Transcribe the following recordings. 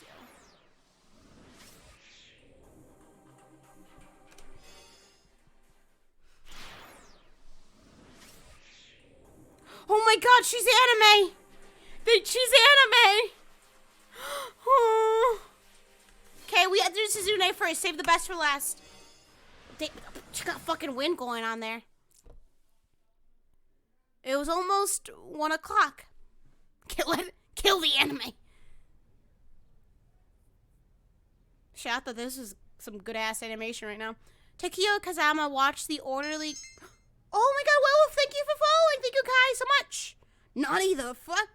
do. Oh my god, she's anime! She's anime! Okay, we have to do Suzune first. Save the best for last. She got fucking wind going on there. It was almost 1 o'clock. Kill the anime. Shit, I thought this was some good ass animation right now. Takeo Kazama watched the orderly. Oh my god, well, thank you for following. Thank you guys so much. Naughty the fuck.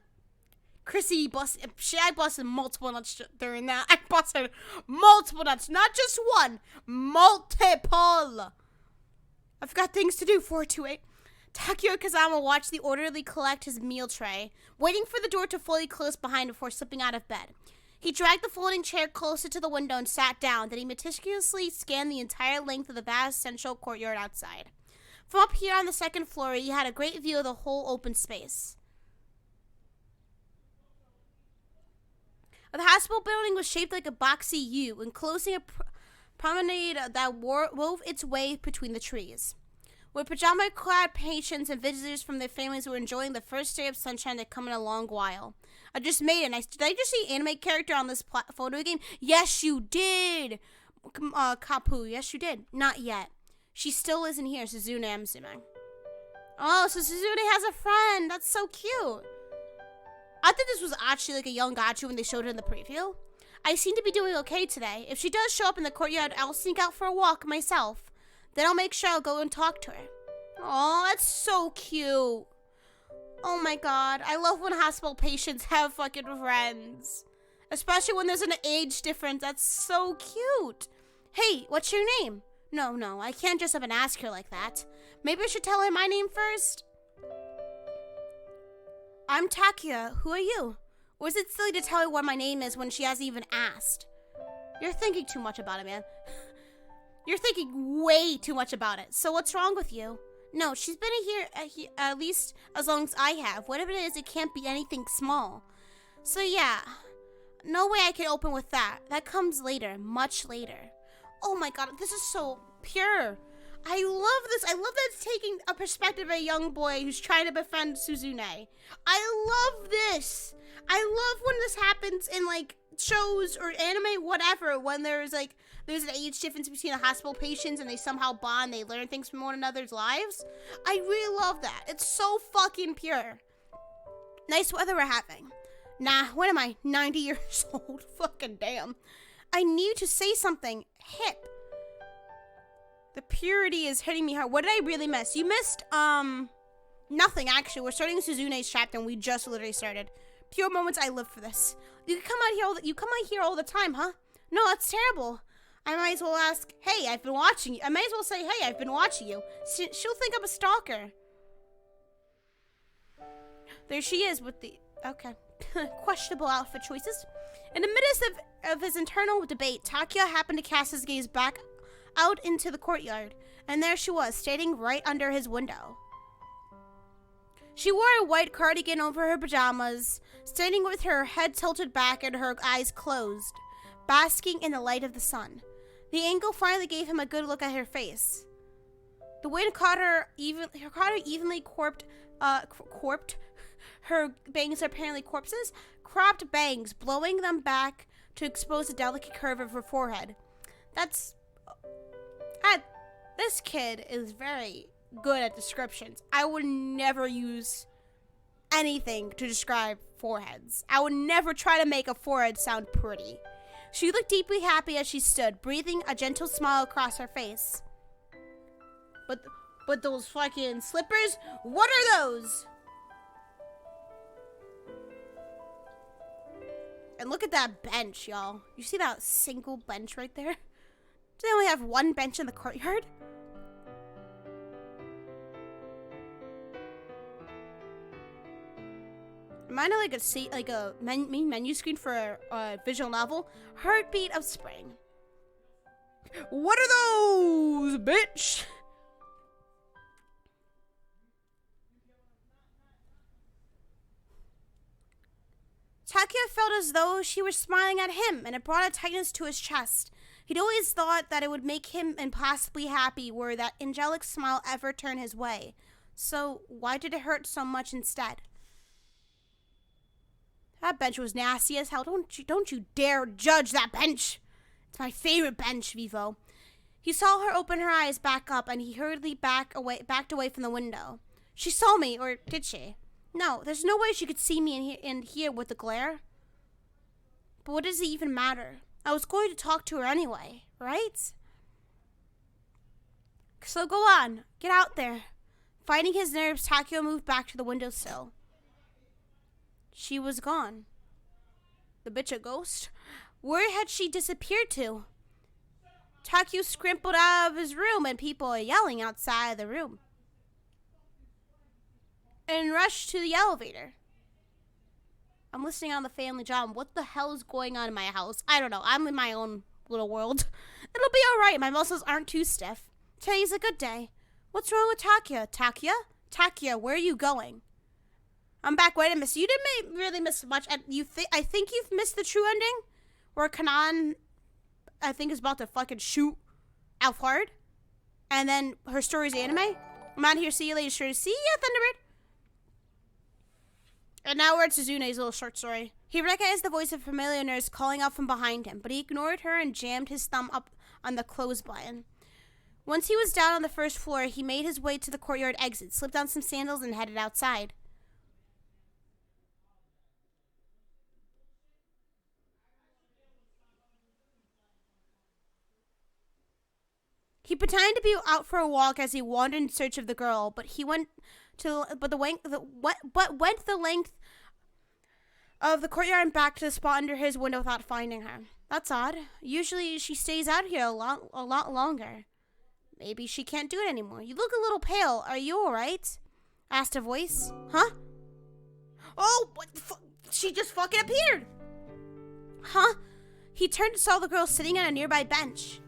Chrissy busted. Shit, I busted multiple nuts during that. I busted multiple nuts. Not just one. Multiple. I've got things to do. 428. Takeo Kazama watched the orderly collect his meal tray, waiting for the door to fully close behind him before slipping out of bed. He dragged the folding chair closer to the window and sat down. Then he meticulously scanned the entire length of the vast central courtyard outside. From up here on the second floor, he had a great view of the whole open space. The hospital building was shaped like a boxy U, enclosing a promenade that wove its way between the trees. Where pajama-clad patients and visitors from their families were enjoying the first ray of sunshine that come in a long while. I just made it. Did I just see anime character on this photo game? Yes, you did. Kapu, yes, you did. Not yet. She still isn't here, Suzune, I'm assuming. Oh, so Suzune has a friend. That's so cute. I thought this was actually like a young gacha when they showed it in the preview. I seem to be doing okay today. If she does show up in the courtyard, I'll sneak out for a walk myself. Then I'll make sure I'll go and talk to her. Oh, that's so cute. Oh my god. I love when hospital patients have fucking friends. Especially when there's an age difference. That's so cute. Hey, what's your name? No, I can't just up and ask her like that. Maybe I should tell her my name first. I'm Takia. Who are you? Or is it silly to tell her what my name is when she hasn't even asked? You're thinking too much about it, man. You're thinking way too much about it. So what's wrong with you? No, she's been here at least as long as I have. Whatever it is, it can't be anything small. So yeah, no way I can open with that. That comes later, much later. Oh my god, this is so pure. I love this. I love that it's taking a perspective of a young boy who's trying to befriend Suzune. I love this. I love when this happens in like shows or anime, whatever, when there's an age difference between the hospital patients and they somehow bond, they learn things from one another's lives. I really love that. It's so fucking pure. Nice weather we're having. Nah, what am I, 90 years old? Fucking damn. I need to say something hip. The purity is hitting me hard. What did I really miss? You missed, nothing actually. We're starting Suzune's chapter and we just literally started. Pure moments, I live for this. You come out here all the time, huh? No, that's terrible. I might as well ask, hey, I've been watching you. I might as well say, hey, I've been watching you. She'll think I'm a stalker. There she is with the, okay, questionable outfit choices. In the midst of his internal debate, Takia happened to cast his gaze back out into the courtyard, and there she was, standing right under his window. She wore a white cardigan over her pajamas, standing with her head tilted back and her eyes closed, basking in the light of the sun. The angle finally gave him a good look at her face. The wind caught her evenly cropped. Her bangs are apparently corpses, cropped bangs, blowing them back to expose the delicate curve of her forehead. This kid is very good at descriptions. I would never use anything to describe foreheads. I would never try to make a forehead sound pretty. She looked deeply happy as she stood, breathing a gentle smile across her face. But those fucking slippers, what are those? And look at that bench, y'all. You see that single bench right there? Do they only have one bench in the courtyard? Mine are like a main menu screen for a visual novel. Heartbeat of Spring. What are those, bitch? Takaya felt as though she was smiling at him, and it brought a tightness to his chest. He'd always thought that it would make him impossibly happy were that angelic smile ever turned his way. So why did it hurt so much instead? That bench was nasty as hell. Don't you dare judge that bench. It's my favorite bench, Vivo. He saw her open her eyes back up, and he hurriedly backed away from the window. She saw me, or did she? No, there's no way she could see me in here with the glare. But what does it even matter? I was going to talk to her anyway, right? So go on, get out there. Fighting his nerves, Takaya moved back to the windowsill. She was gone. The bitch a ghost? Where had she disappeared to? Takaya scrambled out of his room, and people are yelling outside of the room, and rushed to the elevator. I'm listening on the family job. What the hell is going on in my house? I don't know. I'm in my own little world. It'll be all right. My muscles aren't too stiff. Today's a good day. What's wrong with Takaya? Takaya, where are you going? I'm back. Wait a minute. You didn't really miss much. I think you've missed the true ending, where Kanan, I think, is about to fucking shoot Alfard, and then her story's anime. I'm out here. See you later. Sure to see ya, Thunderbird. And now we're at Suzune's little short story. He recognized the voice of a familiar nurse calling out from behind him, but he ignored her and jammed his thumb up on the close button. Once he was down on the first floor, he made his way to the courtyard exit, slipped on some sandals, and headed outside. He pretended to be out for a walk as he wandered in search of the girl, but went the length of the courtyard and back to the spot under his window without finding her. That's odd. Usually she stays out here a lot longer. Maybe she can't do it anymore. You look a little pale. Are you all right? Asked a voice. Huh? Oh, what the fuck? She just fucking appeared. Huh? He turned and saw the girl sitting on a nearby bench.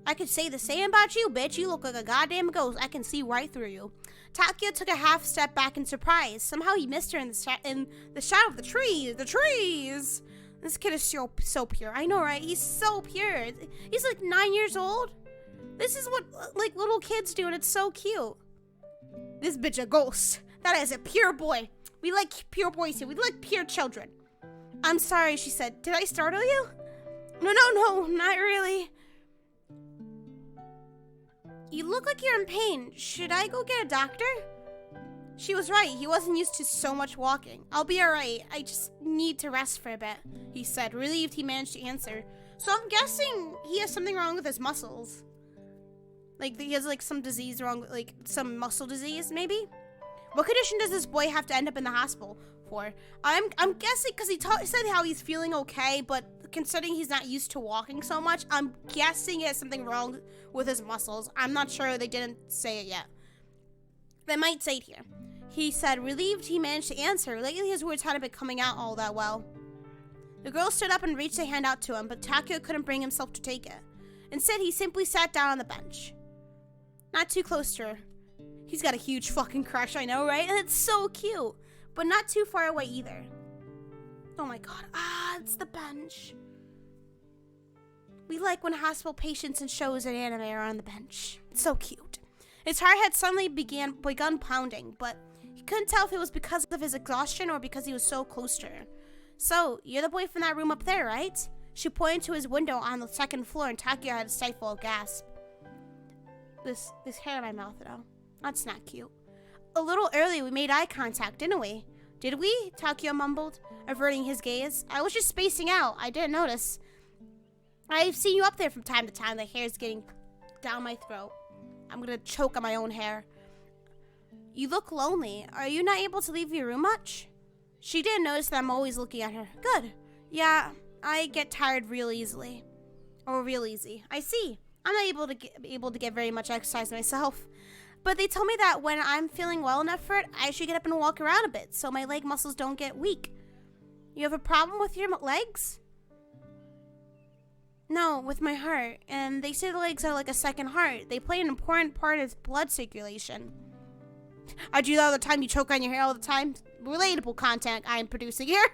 I could say the same about you, bitch. You look like a goddamn ghost. I can see right through you. Takaya took a half step back in surprise. Somehow he missed her in the shadow of the trees. The trees! This kid is so pure. I know, right? He's so pure. He's like 9 years old. This is what like little kids do, and it's so cute. This bitch a ghost. That is a pure boy. We like pure boys here. We like pure children. I'm sorry, she said. Did I startle you? No, not really. You look like you're in pain. Should I go get a doctor? She was right. He wasn't used to so much walking. I'll be alright. I just need to rest for a bit, he said, relieved he managed to answer. So I'm guessing he has something wrong with his muscles. Like, he has, like, some disease wrong, like, some muscle disease, maybe? What condition does this boy have to end up in the hospital for? I'm guessing, because he said how he's feeling okay, but considering he's not used to walking so much, I'm guessing he has something wrong with his muscles. I'm not sure. They didn't say it yet. They might say it here. He said, relieved he managed to answer. Lately, his words hadn't been coming out all that well. The girl stood up and reached a hand out to him, but Takaya couldn't bring himself to take it. Instead, he simply sat down on the bench. Not too close to her. He's got a huge fucking crush, I know, right? And it's so cute, but not too far away either. Oh my god. It's the bench. We like when hospital patients in shows and anime are on the bench. It's so cute. His heart had suddenly begun pounding, but he couldn't tell if it was because of his exhaustion or because he was so close to her. So, you're the boy from that room up there, right? She pointed to his window on the second floor, and Takaya had a stifle gasp. This hair in my mouth, though. That's not cute. A little early, we made eye contact, didn't we? Did we? Takaya mumbled, averting his gaze. I was just spacing out. I didn't notice. I've seen you up there from time to time. The hair's getting down my throat. I'm gonna choke on my own hair. You look lonely. Are you not able to leave your room much? She didn't notice that I'm always looking at her. Good. Yeah, I get tired real easily. Or real easy. I see. I'm not able to get very much exercise myself. But they told me that when I'm feeling well enough for it, I should get up and walk around a bit so my leg muscles don't get weak. You have a problem with your legs? No, with my heart. And they say the legs are like a second heart. They play an important part of blood circulation. I do that all the time. You choke on your hair all the time. Relatable content I am producing here.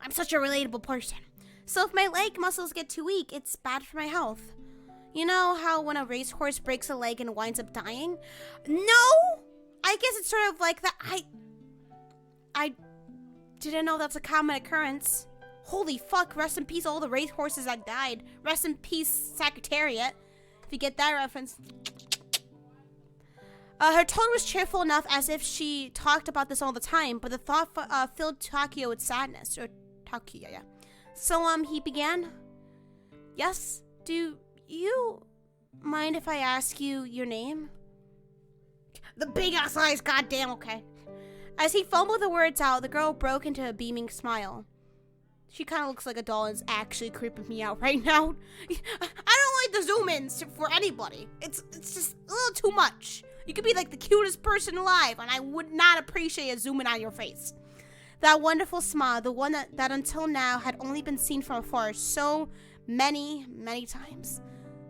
I'm such a relatable person. So if my leg muscles get too weak, it's bad for my health. You know how when a racehorse breaks a leg and winds up dying? No! I guess it's sort of like that. I didn't know that's a common occurrence. Holy fuck, rest in peace all the racehorses that died. Rest in peace, Secretariat. If you get that reference. Her tone was cheerful enough as if she talked about this all the time, but the thought filled Takio with sadness. Or Takio, yeah. So, he began. Yes, do you mind if I ask you your name? The big ass eyes, goddamn, okay. As he fumbled the words out, the girl broke into a beaming smile. She kind of looks like a doll and is actually creeping me out right now. I don't like the zoom-ins for anybody. It's just a little too much. You could be like the cutest person alive, and I would not appreciate a zoom in on your face. That wonderful smile, the one that until now had only been seen from afar so many, many times.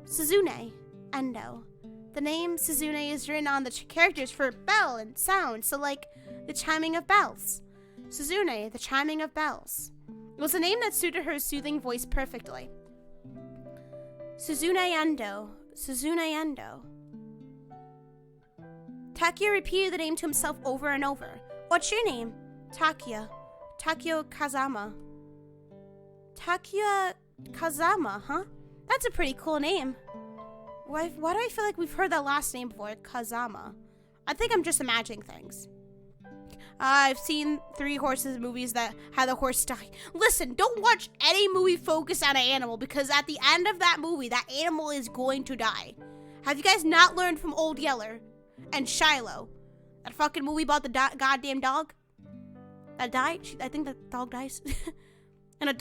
Suzune Endo. The name Suzune is written on the characters for bell and sound, so like the chiming of bells. Suzune, the chiming of bells. It was a name that suited her soothing voice perfectly. Suzune Endo. Suzune Endo. Takio repeated the name to himself over and over. What's your name? Takio. Takio Kazama. Takio Kazama, huh? That's a pretty cool name. Why do I feel like we've heard that last name before? Kazama. I think I'm just imagining things. I've seen 3 horses movies that had the horse die. Listen, don't watch any movie focused on an animal, because at the end of that movie, that animal is going to die. Have you guys not learned from Old Yeller and Shiloh? That fucking movie about the goddamn dog that died? I think the dog dies. And a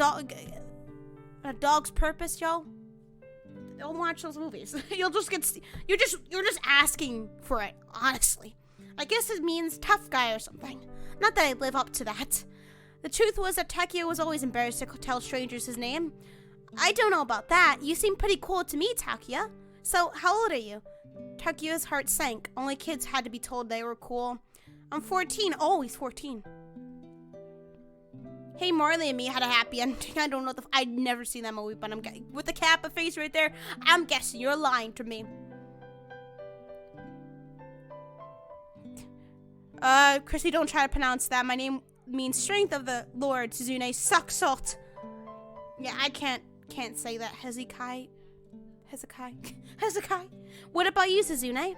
dog's purpose, y'all. Don't watch those movies. You're just asking for it, honestly. I guess it means tough guy or something. Not that I'd live up to that. The truth was that Takio was always embarrassed to tell strangers his name. I don't know about that. You seem pretty cool to me, Takio. So, how old are you? Takio's heart sank. Only kids had to be told they were cool. I'm 14. Oh, he's 14. Hey, Marley and Me had a happy ending. I don't know I'd never seen that movie, but I'm getting with the Kappa face right there. I'm guessing you're lying to me. Chrissy, don't try to pronounce that. My name means strength of the Lord. Suzune sucks salt. Yeah, I can't say that. Hezekiah. What about you, Suzune?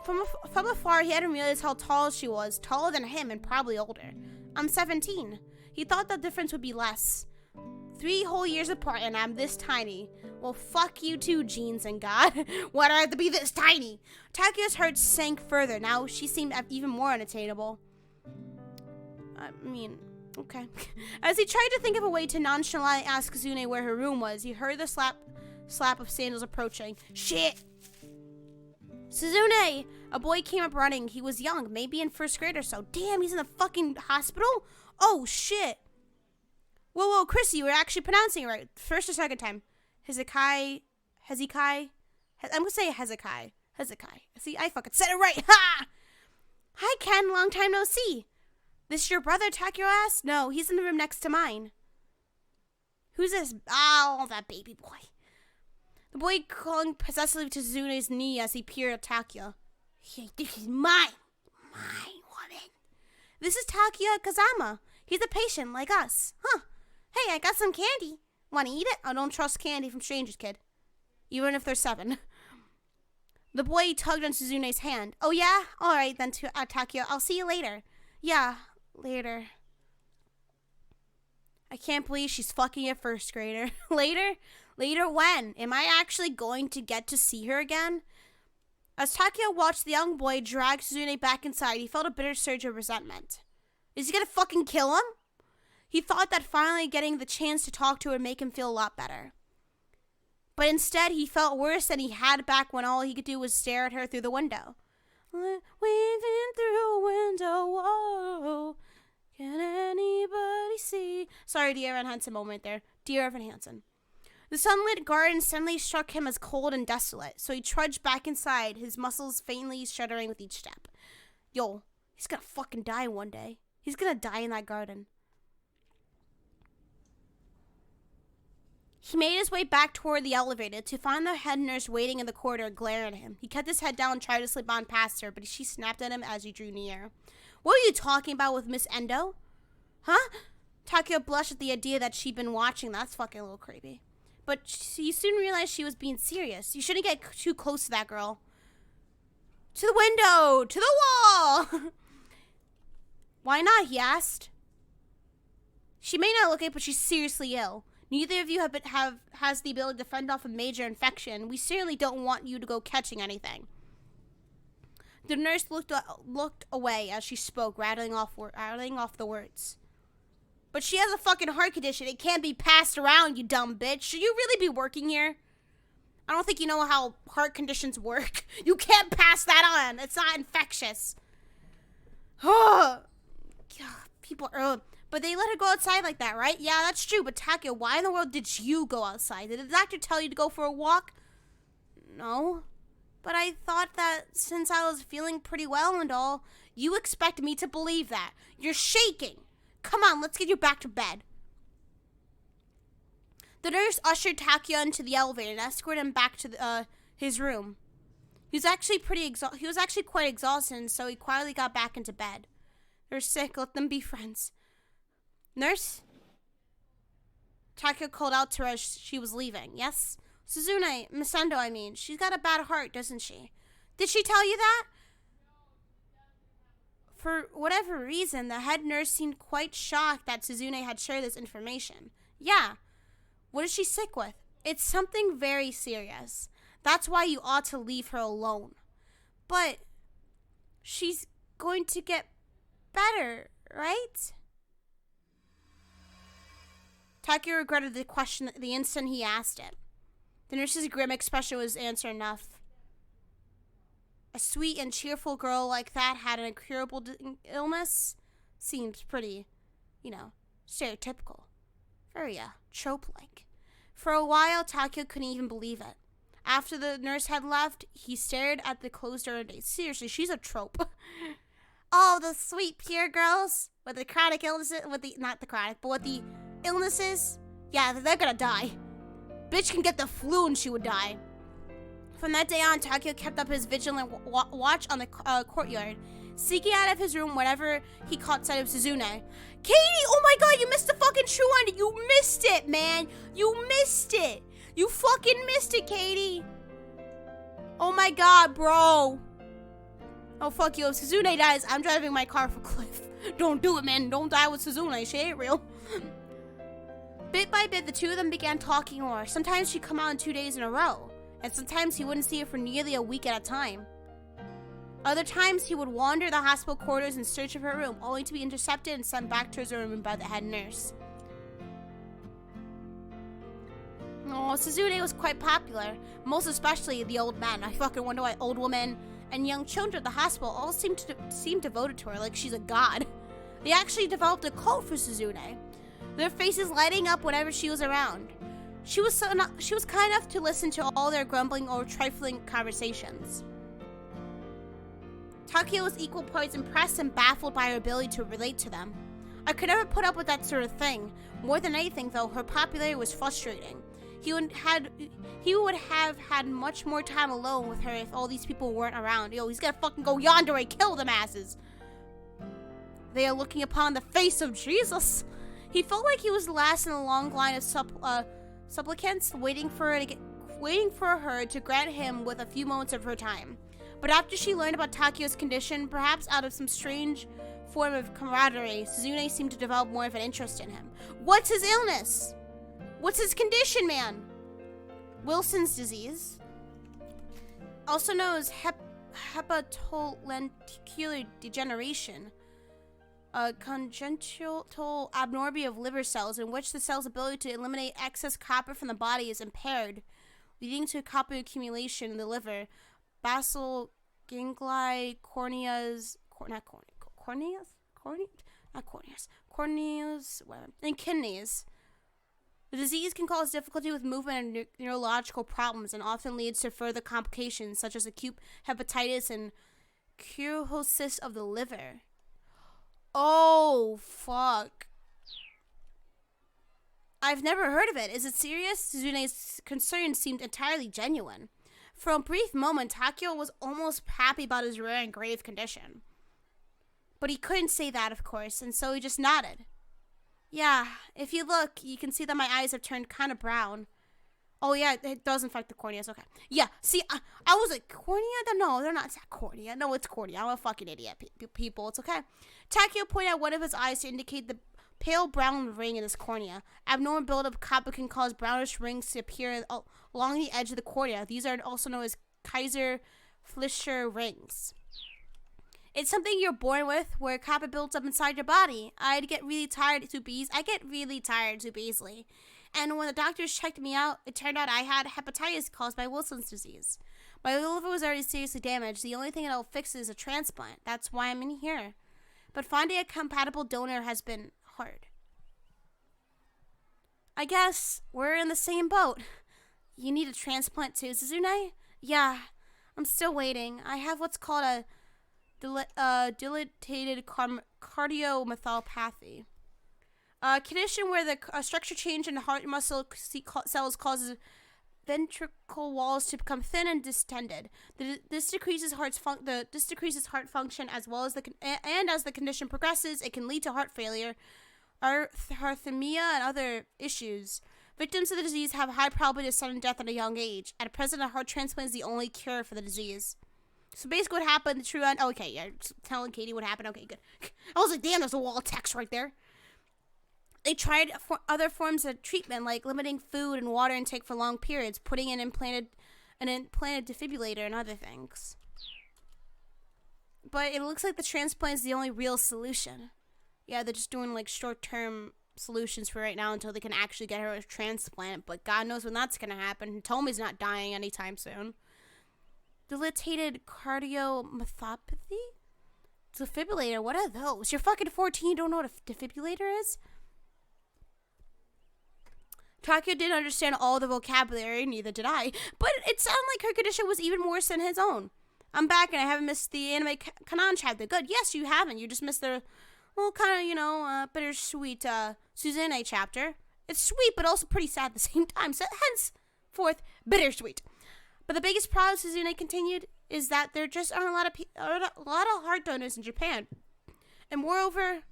From afar, he hadn't realized how tall she was. Taller than him and probably older. I'm 17. He thought the difference would be less. 3 whole years apart and I'm this tiny. Well, fuck you too, Jeans and God. Why do I have to be this tiny? Takio's heart sank further. Now she seemed even more unattainable. I mean, okay. As he tried to think of a way to nonchalantly ask Suzune where her room was, he heard the slap of sandals approaching. Shit! Suzune! A boy came up running. He was young, maybe in 1st grade or so. Damn, he's in the fucking hospital? Oh, shit. Whoa, Chrissy, you were actually pronouncing it right. 1st or 2nd time. Hezekiah. I'm gonna say Hezekiah. See, I fucking said it right. Ha! Hi, Ken. Long time no see. This your brother, Takio asked? No, he's in the room next to mine. Who's this? Oh, that baby boy. The boy clung possessively to Suzune's knee as he peered at Takio. Hey, this is mine woman. This is Takio Kazama. He's a patient like us. Huh. Hey, I got some candy. Want to eat it? I don't trust candy from strangers, kid. Even if they're 7. The boy tugged on Suzune's hand. Oh, yeah? All right, then, Takio. I'll see you later. Yeah, later. I can't believe she's fucking a 1st grader. Later? Later when? Am I actually going to get to see her again? As Takio watched the young boy drag Suzune back inside, he felt a bitter surge of resentment. Is he gonna fucking kill him? He thought that finally getting the chance to talk to her would make him feel a lot better. But instead, he felt worse than he had back when all he could do was stare at her through the window. Waving through a window, whoa, can anybody see? Sorry, Dear Evan Hansen moment there. Dear Evan Hansen. The sunlit garden suddenly struck him as cold and desolate, so he trudged back inside, his muscles faintly shuddering with each step. Yo, he's gonna fucking die one day. He's gonna die in that garden. He made his way back toward the elevator to find the head nurse waiting in the corridor glaring at him. He kept his head down and tried to slip on past her, but she snapped at him as he drew near. What were you talking about with Miss Endo? Huh? Takeo blushed at the idea that she'd been watching. That's fucking a little creepy. But he soon realized she was being serious. You shouldn't get too close to that girl. To the window! To the wall! Why not? He asked. She may not look it, but she's seriously ill. Neither of you has the ability to fend off a major infection. We certainly don't want you to go catching anything. The nurse looked away as she spoke, rattling off the words. But she has a fucking heart condition. It can't be passed around, you dumb bitch. Should you really be working here? I don't think you know how heart conditions work. You can't pass that on. It's not infectious. Oh, people are... But they let her go outside like that, right? Yeah, that's true. But Takeo, why in the world did you go outside? Did the doctor tell you to go for a walk? No. But I thought that since I was feeling pretty well and all, you expect me to believe that. You're shaking. Come on, let's get you back to bed. The nurse ushered Takeo into the elevator and escorted him back to his room. He was actually quite exhausted, so he quietly got back into bed. They're sick. Let them be friends. Nurse? Takeo called out to her as she was leaving. Yes? Suzune, Miss Endo, I mean. She's got a bad heart, doesn't she? Did she tell you that? For whatever reason, the head nurse seemed quite shocked that Suzune had shared this information. Yeah. What is she sick with? It's something very serious. That's why you ought to leave her alone. But she's going to get better, right? Takeo regretted the question the instant he asked it. The nurse's grim expression was answer enough. A sweet and cheerful girl like that had an incurable illness? Seems pretty, stereotypical. Very, trope-like. For a while, Takeo couldn't even believe it. After the nurse had left, he stared at the closed door and seriously, she's a trope. Oh, the sweet, pure girls with the chronic illnesses, with the illnesses, yeah, they're gonna die. Bitch can get the flu and she would die. From that day on, Takeo kept up his vigilant watch on the courtyard, seeking out of his room whenever he caught sight of Suzune. Katie, oh my god, you missed the fucking true ending. You missed it, man. You missed it. You fucking missed it, Katie. Oh my god, bro. Oh, fuck you. If Suzune dies, I'm driving my car off a cliff. Don't do it, man. Don't die with Suzune. She ain't real. Bit by bit, the two of them began talking more. Sometimes she'd come out in 2 days in a row, and sometimes he wouldn't see her for nearly a week at a time. Other times, he would wander the hospital corridors in search of her room, only to be intercepted and sent back to his room by the head nurse. Oh, Suzune was quite popular, most especially the old men. I fucking wonder why old women and young children at the hospital all seem devoted to her like she's a god. They actually developed a cult for Suzune, their faces lighting up whenever she was around. She was kind enough to listen to all their grumbling or trifling conversations. Takeo was equal parts impressed and baffled by her ability to relate to them. I could never put up with that sort of thing. More than anything, though, her popularity was frustrating. He would have had much more time alone with her if all these people weren't around. Yo, he's gonna fucking go yonder and kill them asses. They are looking upon the face of Jesus. He felt like he was last in a long line of supplicants, waiting for her to grant him with a few moments of her time. But after she learned about Takeo's condition, perhaps out of some strange form of camaraderie, Suzune seemed to develop more of an interest in him. What's his illness? What's his condition, man? Wilson's disease, also known as hepatolenticular degeneration, a congenital abnormality of liver cells in which the cell's ability to eliminate excess copper from the body is impaired, leading to copper accumulation in the liver, basal ganglia, corneas, and kidneys. The disease can cause difficulty with movement and neurological problems and often leads to further complications such as acute hepatitis and cirrhosis of the liver. Oh, fuck. I've never heard of it. Is it serious? Suzune's concern seemed entirely genuine. For a brief moment, Takio was almost happy about his rare and grave condition. But he couldn't say that, of course, and so he just nodded. Yeah, if you look, you can see that my eyes have turned kind of brown. Oh, yeah, it does infect the corneas. Okay. Yeah, see, I was like, cornea? No, they're not cornea. No, it's cornea. I'm a fucking idiot, people. It's okay. Takio pointed out one of his eyes to indicate the pale brown ring in his cornea. Abnormal buildup of copper can cause brownish rings to appear along the edge of the cornea. These are also known as Kaiser-Fleischer rings. It's something you're born with, where copper builds up inside your body. I get really tired super easily. And when the doctors checked me out, it turned out I had hepatitis caused by Wilson's disease. My liver was already seriously damaged. The only thing it'll fix is a transplant. That's why I'm in here. But finding a compatible donor has been hard. I guess we're in the same boat. You need a transplant too, Suzune? Yeah, I'm still waiting. I have what's called a dilated cardiomyopathy. A condition where the structure change in the heart muscle cells causes ventricle walls to become thin and distended. This decreases heart function as well as as the condition progresses, it can lead to heart failure, arrhythmia, and other issues. Victims of the disease have a high probability of sudden death at a young age. At present, a heart transplant is the only cure for the disease. So basically what happened, the true end... Oh, okay, yeah, telling Katie what happened. Okay, good. I was like, damn, there's a wall of text right there. They tried other forms of treatment, like limiting food and water intake for long periods, putting in an implanted defibrillator, and other things. But it looks like the transplant is the only real solution. Yeah, they're just doing, like, short-term solutions for right now until they can actually get her a transplant. But God knows when that's going to happen. Tomi's not dying anytime soon. Dilated cardiomyopathy? Defibrillator, what are those? You're fucking 14, you don't know what a defibrillator is? Takio didn't understand all the vocabulary, neither did I, but it sounded like her condition was even worse than his own. I'm back and I haven't missed the anime canon chapter. Good, yes, you haven't. You just missed the, well, kind of, bittersweet Suzune chapter. It's sweet, but also pretty sad at the same time, so henceforth, bittersweet. But the biggest problem, Suzune continued, is that there just aren't a lot of heart donors in Japan. And moreover,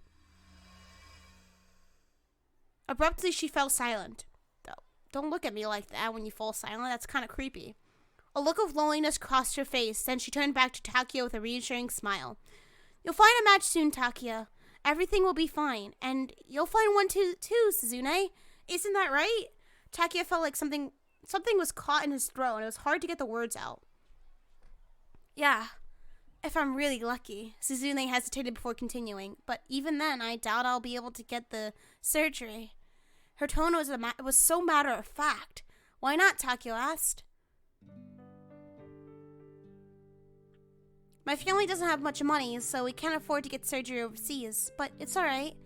abruptly she fell silent. Don't look at me like that when you fall silent. That's kind of creepy. A look of loneliness crossed her face. Then she turned back to Takio with a reassuring smile. You'll find a match soon, Takio. Everything will be fine. And you'll find one too, Suzune. Isn't that right? Takio felt like something was caught in his throat, and it was hard to get the words out. Yeah, if I'm really lucky. Suzune hesitated before continuing. But even then, I doubt I'll be able to get the surgery. Her tone was so matter-of-fact. Why not, Takio asked. My family doesn't have much money, so we can't afford to get surgery overseas. But it's alright.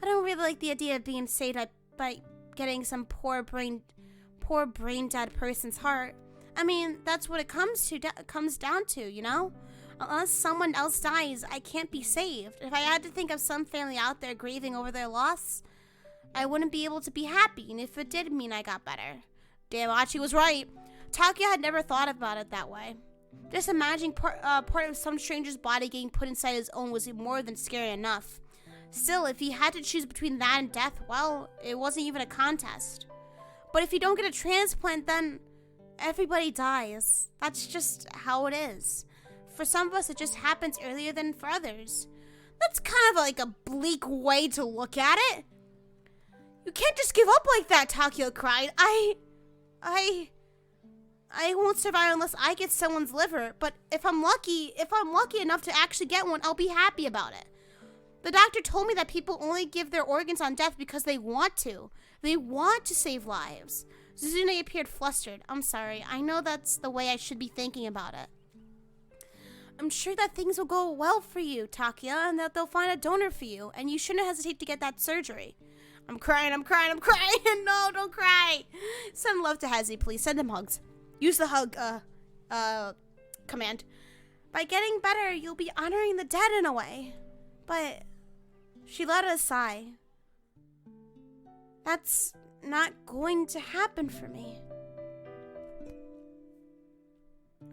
I don't really like the idea of being saved by getting some poor brain-dead person's heart. I mean, that's what it comes down to, you know? Unless someone else dies, I can't be saved. If I had to think of some family out there grieving over their loss, I wouldn't be able to be happy, and if it did mean I got better. Damn, Achi was right. Takio had never thought about it that way. Just imagining part of some stranger's body getting put inside his own was more than scary enough. Still, if he had to choose between that and death, well, it wasn't even a contest. But if you don't get a transplant, then everybody dies. That's just how it is. For some of us, it just happens earlier than for others. That's kind of like a bleak way to look at it. You can't just give up like that, Takio cried. I won't survive unless I get someone's liver, but if I'm lucky enough to actually get one, I'll be happy about it. The doctor told me that people only give their organs on death because they want to. They want to save lives. Suzune appeared flustered. I'm sorry. I know that's the way I should be thinking about it. I'm sure that things will go well for you, Takio, and that they'll find a donor for you, and you shouldn't hesitate to get that surgery. I'm crying. No, don't cry. Send love to Hazy, please. Send him hugs. Use the hug, command. By getting better, you'll be honoring the dead in a way. But she let out a sigh. That's not going to happen for me.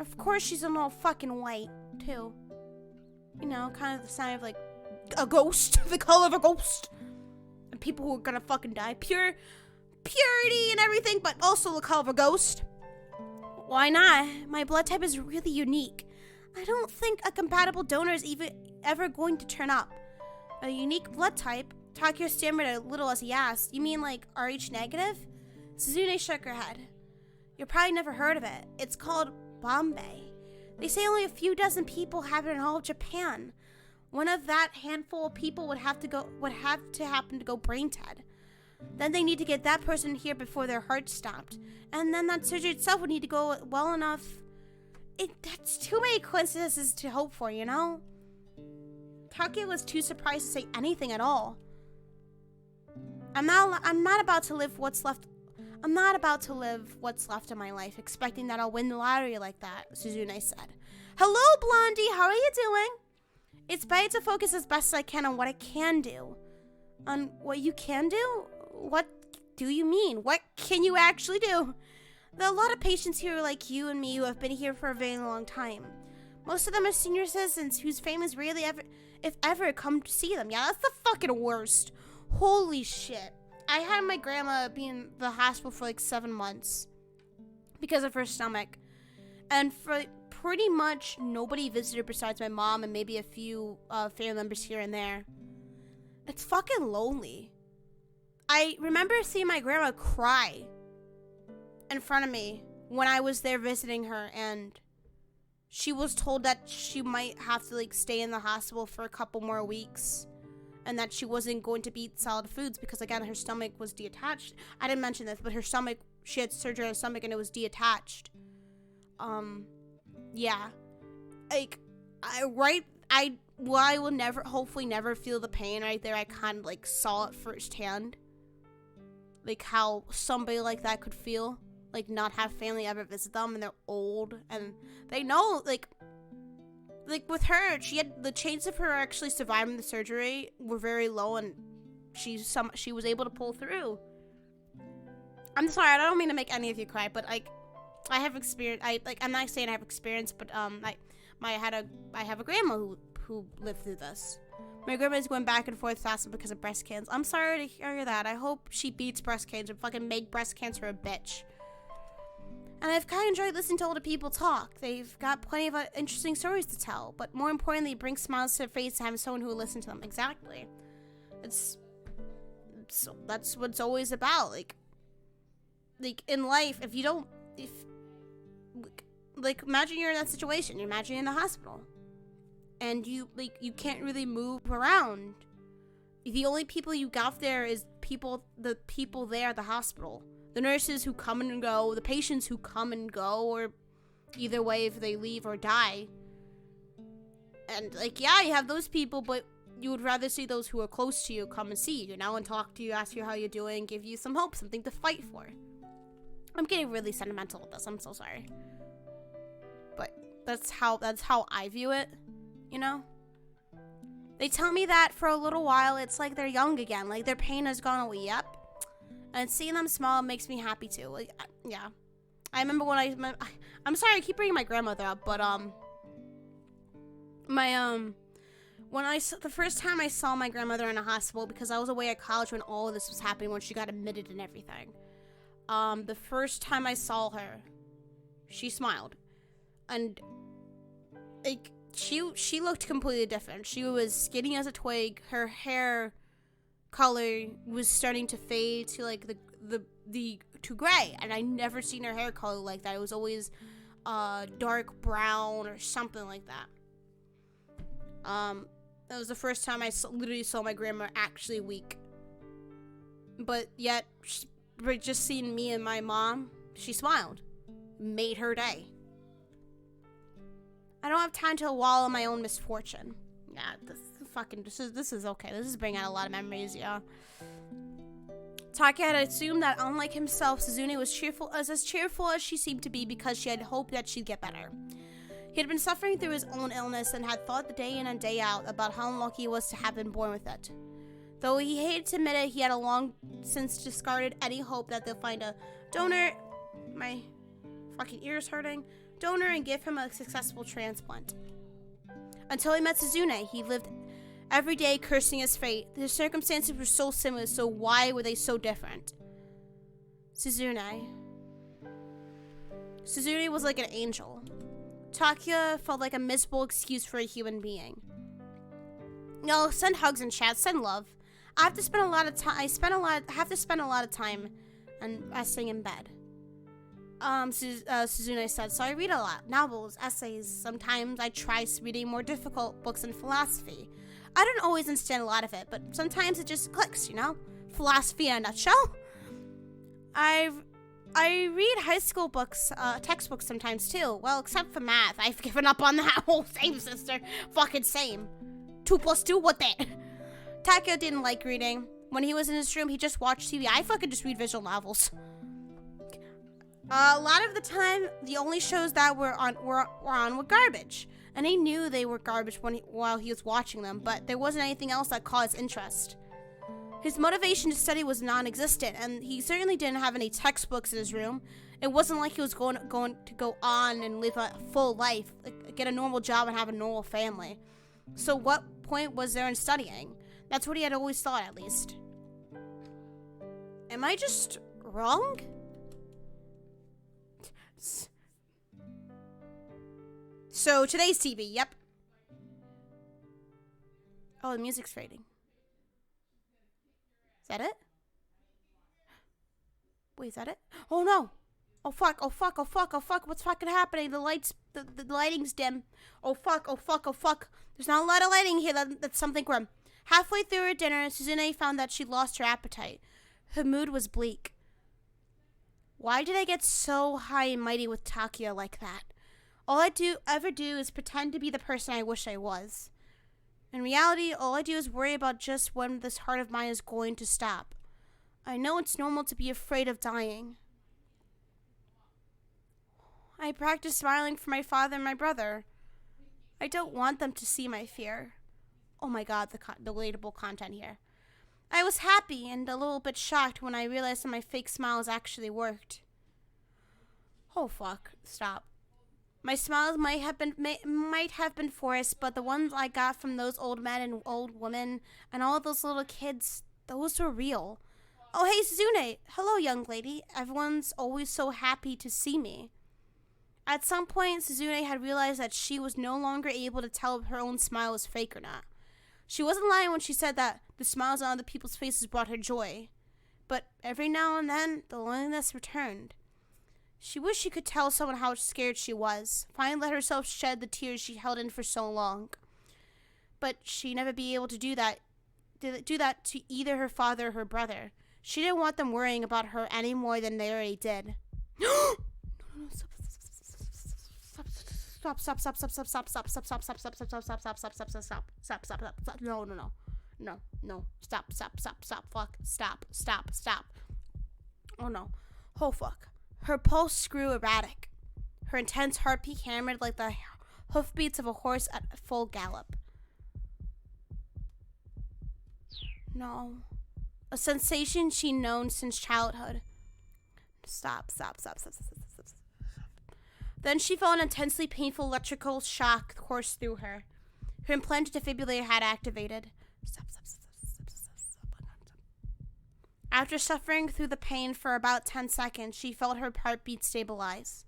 Of course she's in all fucking white, too. You know, kind of the sign of, like, a ghost. The color of a ghost. And people who are gonna fucking die. Purity and everything, but also the color of a ghost. Why not? My blood type is really unique. I don't think a compatible donor is ever going to turn up. A unique blood type? Takio stammered a little as he asked. You mean like Rh negative? Suzune shook her head. You've probably never heard of it. It's called Bombay. They say only a few dozen people have it in all of Japan. One of that handful of people would have to happen to go brain dead. Then they need to get that person here before their heart stopped. And then that surgery itself would need to go well enough. That's too many coincidences to hope for, you know? Takio was too surprised to say anything at all. I'm not about to live what's left of my life, expecting that I'll win the lottery like that, Suzune said. Hello, Blondie, how are you doing? It's better to focus as best as I can on what I can do. On what you can do? What do you mean? What can you actually do? There are a lot of patients here like you and me who have been here for a very long time. Most of them are senior citizens whose families rarely ever, if ever, come to see them. Yeah, that's the fucking worst. Holy shit. I had my grandma be in the hospital for like 7 months because of her stomach. And for pretty much nobody visited besides my mom and maybe a few family members here and there. It's fucking lonely. I remember seeing my grandma cry in front of me when I was there visiting her, and she was told that she might have to like stay in the hospital for a couple more weeks and that she wasn't going to eat solid foods because again her stomach was detached. I didn't mention this, but her stomach, she had surgery on her stomach and it was detached. Yeah. Like I will never, hopefully never feel the pain right there. I kind of like saw it firsthand. Like how somebody like that could feel. Like not have family ever visit them and they're old and they know like with her, she had the chances of her actually surviving the surgery were very low and she was able to pull through. I'm sorry, I don't mean to make any of you cry, but like I have experience. I'm not saying I have experience, but I have a grandma who lived through this. My grandma's going back and forth fast because of breast cancer. I'm sorry to hear that. I hope she beats breast cancer and fucking make breast cancer a bitch. And I've kind of enjoyed listening to older people talk. They've got plenty of interesting stories to tell, but more importantly, it brings smiles to their face to have someone who will listen to them. Exactly. That's what it's always about. Like in life, imagine you're in that situation. Imagine you're in the hospital. And you can't really move around. The only people you got there is the people there at the hospital. The nurses who come and go, the patients who come and go, or either way if they leave or die. And yeah, you have those people, but you would rather see those who are close to you come and see you, and talk to you, ask you how you're doing, give you some hope, something to fight for. I'm getting really sentimental with this, I'm so sorry. But that's how I view it. They tell me that for a little while it's like they're young again, like their pain has gone away. Yep. And seeing them smile makes me happy too. Yeah. I remember when I'm sorry I keep bringing my grandmother up, but the first time I saw my grandmother in a hospital, because I was away at college when all of this was happening, when she got admitted and everything. The first time I saw her, she smiled, and she looked completely different. She was skinny as a twig. Her hair color was starting to fade to to gray, and I never seen her hair color like that. It was always dark brown or something like that. That was the first time I literally saw my grandma actually weak. But yet, just seeing me and my mom, she smiled. Made her day. I don't have time to wallow in my own misfortune. Yeah, this is okay. This is bringing out a lot of memories, yeah. Taki had assumed that, unlike himself, Suzune was as cheerful as she seemed to be because she had hoped that she'd get better. He had been suffering through his own illness and had thought day in and day out about how unlucky he was to have been born with it. Though he hated to admit it, he had a long since discarded any hope that they'll find a donor. My fucking ear's hurting. Donor and give him a successful transplant. Until he met Suzune, he lived every day cursing his fate. The circumstances were so similar, so why were they so different? Suzune. Suzune was like an angel. Takia felt like a miserable excuse for a human being. No, send hugs and chat, send love. I have to spend a lot of time. I have to spend a lot of time and resting in bed. Suzune said, so I read a lot. Novels, essays. Sometimes I try reading more difficult books in philosophy. I don't always understand a lot of it, but sometimes it just clicks, you know? Philosophy in a nutshell. I read high school books, textbooks sometimes too. Well, except for math. I've given up on that whole same, sister. Fucking same. 2 + 2, what that? Takia didn't like reading. When he was in his room, he just watched TV. I fucking just read visual novels. A lot of the time, the only shows that were on were garbage. And he knew they were garbage while he was watching them, but there wasn't anything else that caused interest. His motivation to study was non-existent, and he certainly didn't have any textbooks in his room. It wasn't like he was going to go on and live a full life, like, get a normal job and have a normal family. So what point was there in studying? That's what he had always thought, at least. Am I just wrong? So today's TV, yep. Oh, the music's fading. Is that it? Wait, is that it? Oh no! Oh fuck, oh fuck, oh fuck, oh fuck, what's fucking happening? The lighting's dim. Oh fuck, oh fuck, oh fuck. There's not a lot of lighting here, that's something grim. Halfway through her dinner, Suzune found that she'd lost her appetite. Her mood was bleak. Why did I get so high and mighty with Takia like that? All I ever do is pretend to be the person I wish I was. In reality, all I do is worry about just when this heart of mine is going to stop. I know it's normal to be afraid of dying. I practice smiling for my father and my brother. I don't want them to see my fear. Oh my god, the relatable content here. I was happy and a little bit shocked when I realized that my fake smiles actually worked. Oh fuck, stop. My smiles might have been forced, but the ones I got from those old men and old women and all those little kids, those were real. Oh hey Suzune, hello young lady. Everyone's always so happy to see me. At some point, Suzune had realized that she was no longer able to tell if her own smile was fake or not. She wasn't lying when she said that the smiles on other people's faces brought her joy. But every now and then, the loneliness returned. She wished she could tell someone how scared she was, finally let herself shed the tears she held in for so long. But she'd never be able to do that to either her father or her brother. She didn't want them worrying about her any more than they already did. Stop. No. Stop. Fuck. Stop. Oh no. Oh fuck. Her pulse grew erratic. Her intense heartbeat hammered like the hoofbeats of a horse at full gallop. No. A sensation she'd known since childhood. Stop. Then she felt an intensely painful electrical shock course through her. Her implanted defibrillator had activated. Stop. After suffering through the pain for about 10 seconds, she felt her heartbeat stabilize.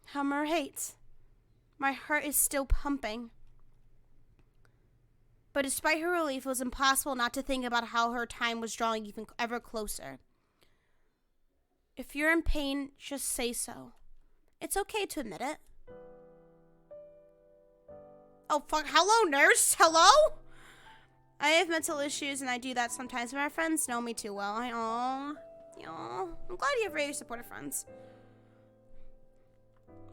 Hummer hates. My heart is still pumping. But despite her relief, it was impossible not to think about how her time was drawing even ever closer. If you're in pain, just say so. It's okay to admit it. Oh, fuck. Hello, nurse? Hello? I have mental issues, and I do that sometimes, but my friends know me too well. I'm glad you have very supportive friends.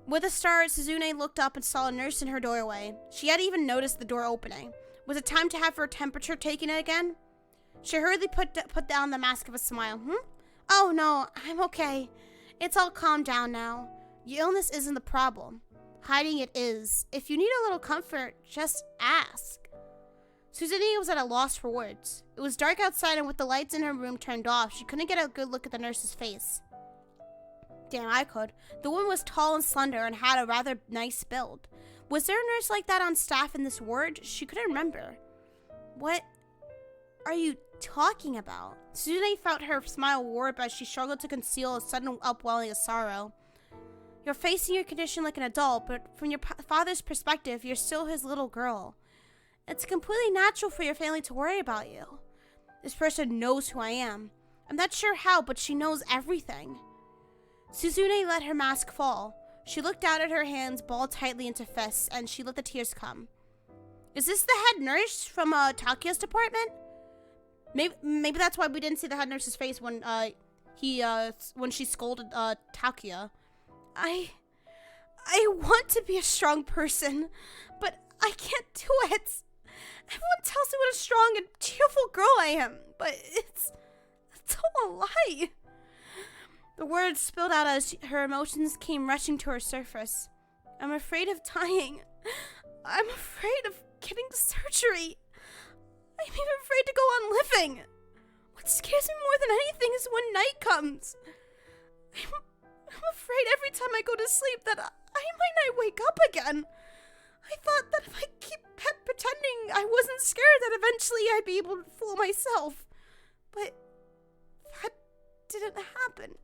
With a start, Suzune looked up and saw a nurse in her doorway. She hadn't even noticed the door opening. Was it time to have her temperature taken again? She hurriedly put down the mask of a smile. Oh, no, I'm okay. It's all calmed down now. Your illness isn't the problem. Hiding it is. If you need a little comfort, just ask. Suzune was at a loss for words. It was dark outside, and with the lights in her room turned off, she couldn't get a good look at the nurse's face. Damn, I could. The woman was tall and slender and had a rather nice build. Was there a nurse like that on staff in this ward? She couldn't remember. What are you talking about? Suzune felt her smile warp as she struggled to conceal a sudden upwelling of sorrow. You're facing your condition like an adult, but from your father's perspective, you're still his little girl. It's completely natural for your family to worry about you. This person knows who I am. I'm not sure how, but she knows everything. Suzune let her mask fall. She looked down at her hands, balled tightly into fists, and she let the tears come. Is this the head nurse from Takia's department? Maybe that's why we didn't see the head nurse's face when when she scolded Takia. I want to be a strong person, but I can't do it. Everyone tells me what a strong and cheerful girl I am, but it's all a lie. The words spilled out as her emotions came rushing to her surface. I'm afraid of dying. I'm afraid of getting surgery. I'm even afraid to go on living. What scares me more than anything is when night comes. I'm afraid every time I go to sleep that I might not wake up again. I thought that if I kept pretending I wasn't scared, that eventually I'd be able to fool myself. But that didn't happen.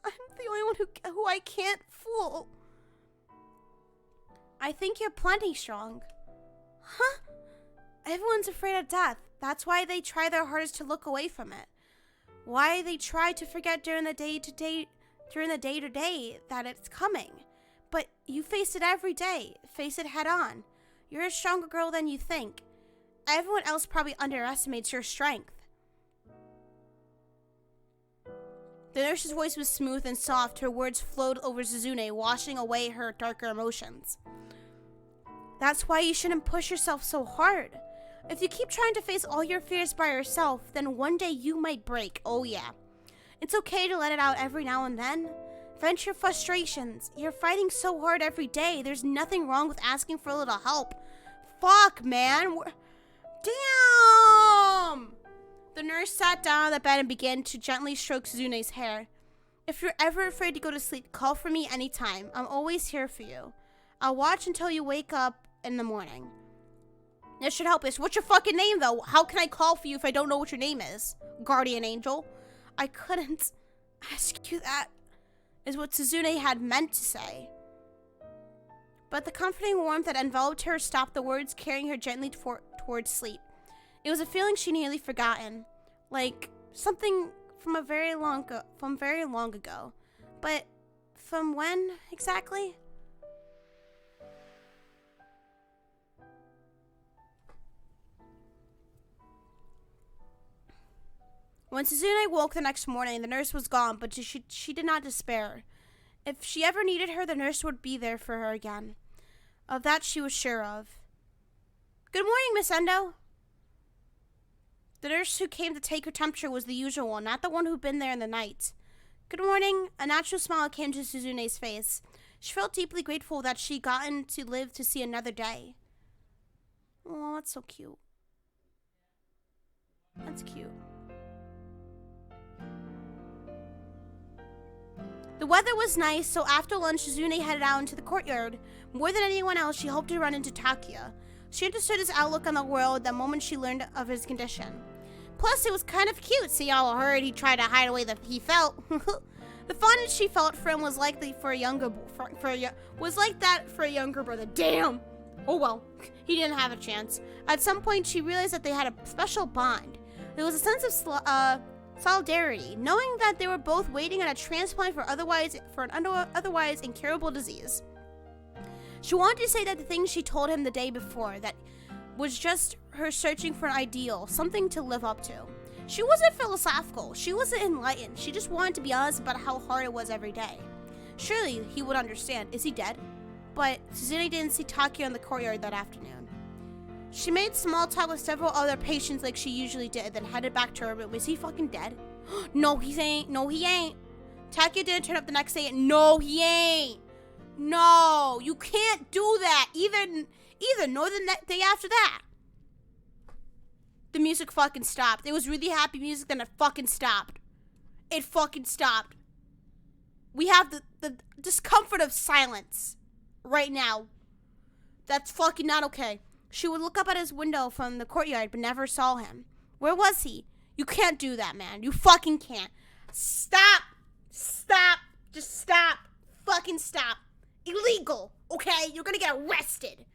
I'm the only one who I can't fool. I think you're plenty strong. Huh? Everyone's afraid of death. That's why they try their hardest to look away from it. Why they try to forget during the day-to-day that it's coming. But you face it every day. Face it head on. You're a stronger girl than you think. Everyone else probably underestimates your strength. The nurse's voice was smooth and soft. Her words flowed over Suzune, washing away her darker emotions. That's why you shouldn't push yourself so hard. If you keep trying to face all your fears by yourself, then one day you might break. Oh yeah. It's okay to let it out every now and then. Vent your frustrations. You're fighting so hard every day. There's nothing wrong with asking for a little help. Fuck, man. Damn! The nurse sat down on the bed and began to gently stroke Suzune's hair. If you're ever afraid to go to sleep, call for me anytime. I'm always here for you. I'll watch until you wake up in the morning. This should help us. What's your fucking name, though? How can I call for you if I don't know what your name is? Guardian Angel. I couldn't ask you that, is what Suzune had meant to say. But the comforting warmth that enveloped her stopped the words, carrying her gently towards sleep. It was a feeling she nearly forgotten, like something from very long ago. But from when exactly? When Suzune woke the next morning, the nurse was gone, but she did not despair. If she ever needed her, the nurse would be there for her again. Of that she was sure of. Good morning, Miss Endo. The nurse who came to take her temperature was the usual one, not the one who'd been there in the night. Good morning. A natural smile came to Suzune's face. She felt deeply grateful that she'd gotten to live to see another day. Oh, that's so cute. That's cute. The weather was nice, so after lunch, Suzune headed out into the courtyard. More than anyone else, she hoped to run into Takia. She understood his outlook on the world the moment she learned of his condition. Plus, it was kind of cute, seeing how hurt he tried to hide away that he felt. The fondness she felt for him was likely for a younger brother. Damn. Oh well, he didn't have a chance. At some point, she realized that they had a special bond. There was a sense of solidarity, knowing that they were both waiting on a transplant for an otherwise incurable disease. She wanted to say that the things she told him the day before, that was just her searching for an ideal, something to live up to. She wasn't philosophical, she wasn't enlightened, she just wanted to be honest about how hard it was every day. Surely he would understand. Is he dead? But Suzune didn't see Takia in the courtyard that afternoon. She made small talk with several other patients like she usually did, then headed back to her room. Is he fucking dead? No, he ain't. No, he ain't. Takia didn't turn up the next day. No, he ain't. No, you can't do that. Either nor the day after that. the music fucking stopped. It was really happy music, then it fucking stopped. It fucking stopped. We have the discomfort of silence right now. That's fucking not okay. She would look up at his window from the courtyard, but never saw him. Where was he? You can't do that, man. You fucking can't. Stop. Stop. Just stop. Fucking stop. Illegal, okay? You're gonna get arrested.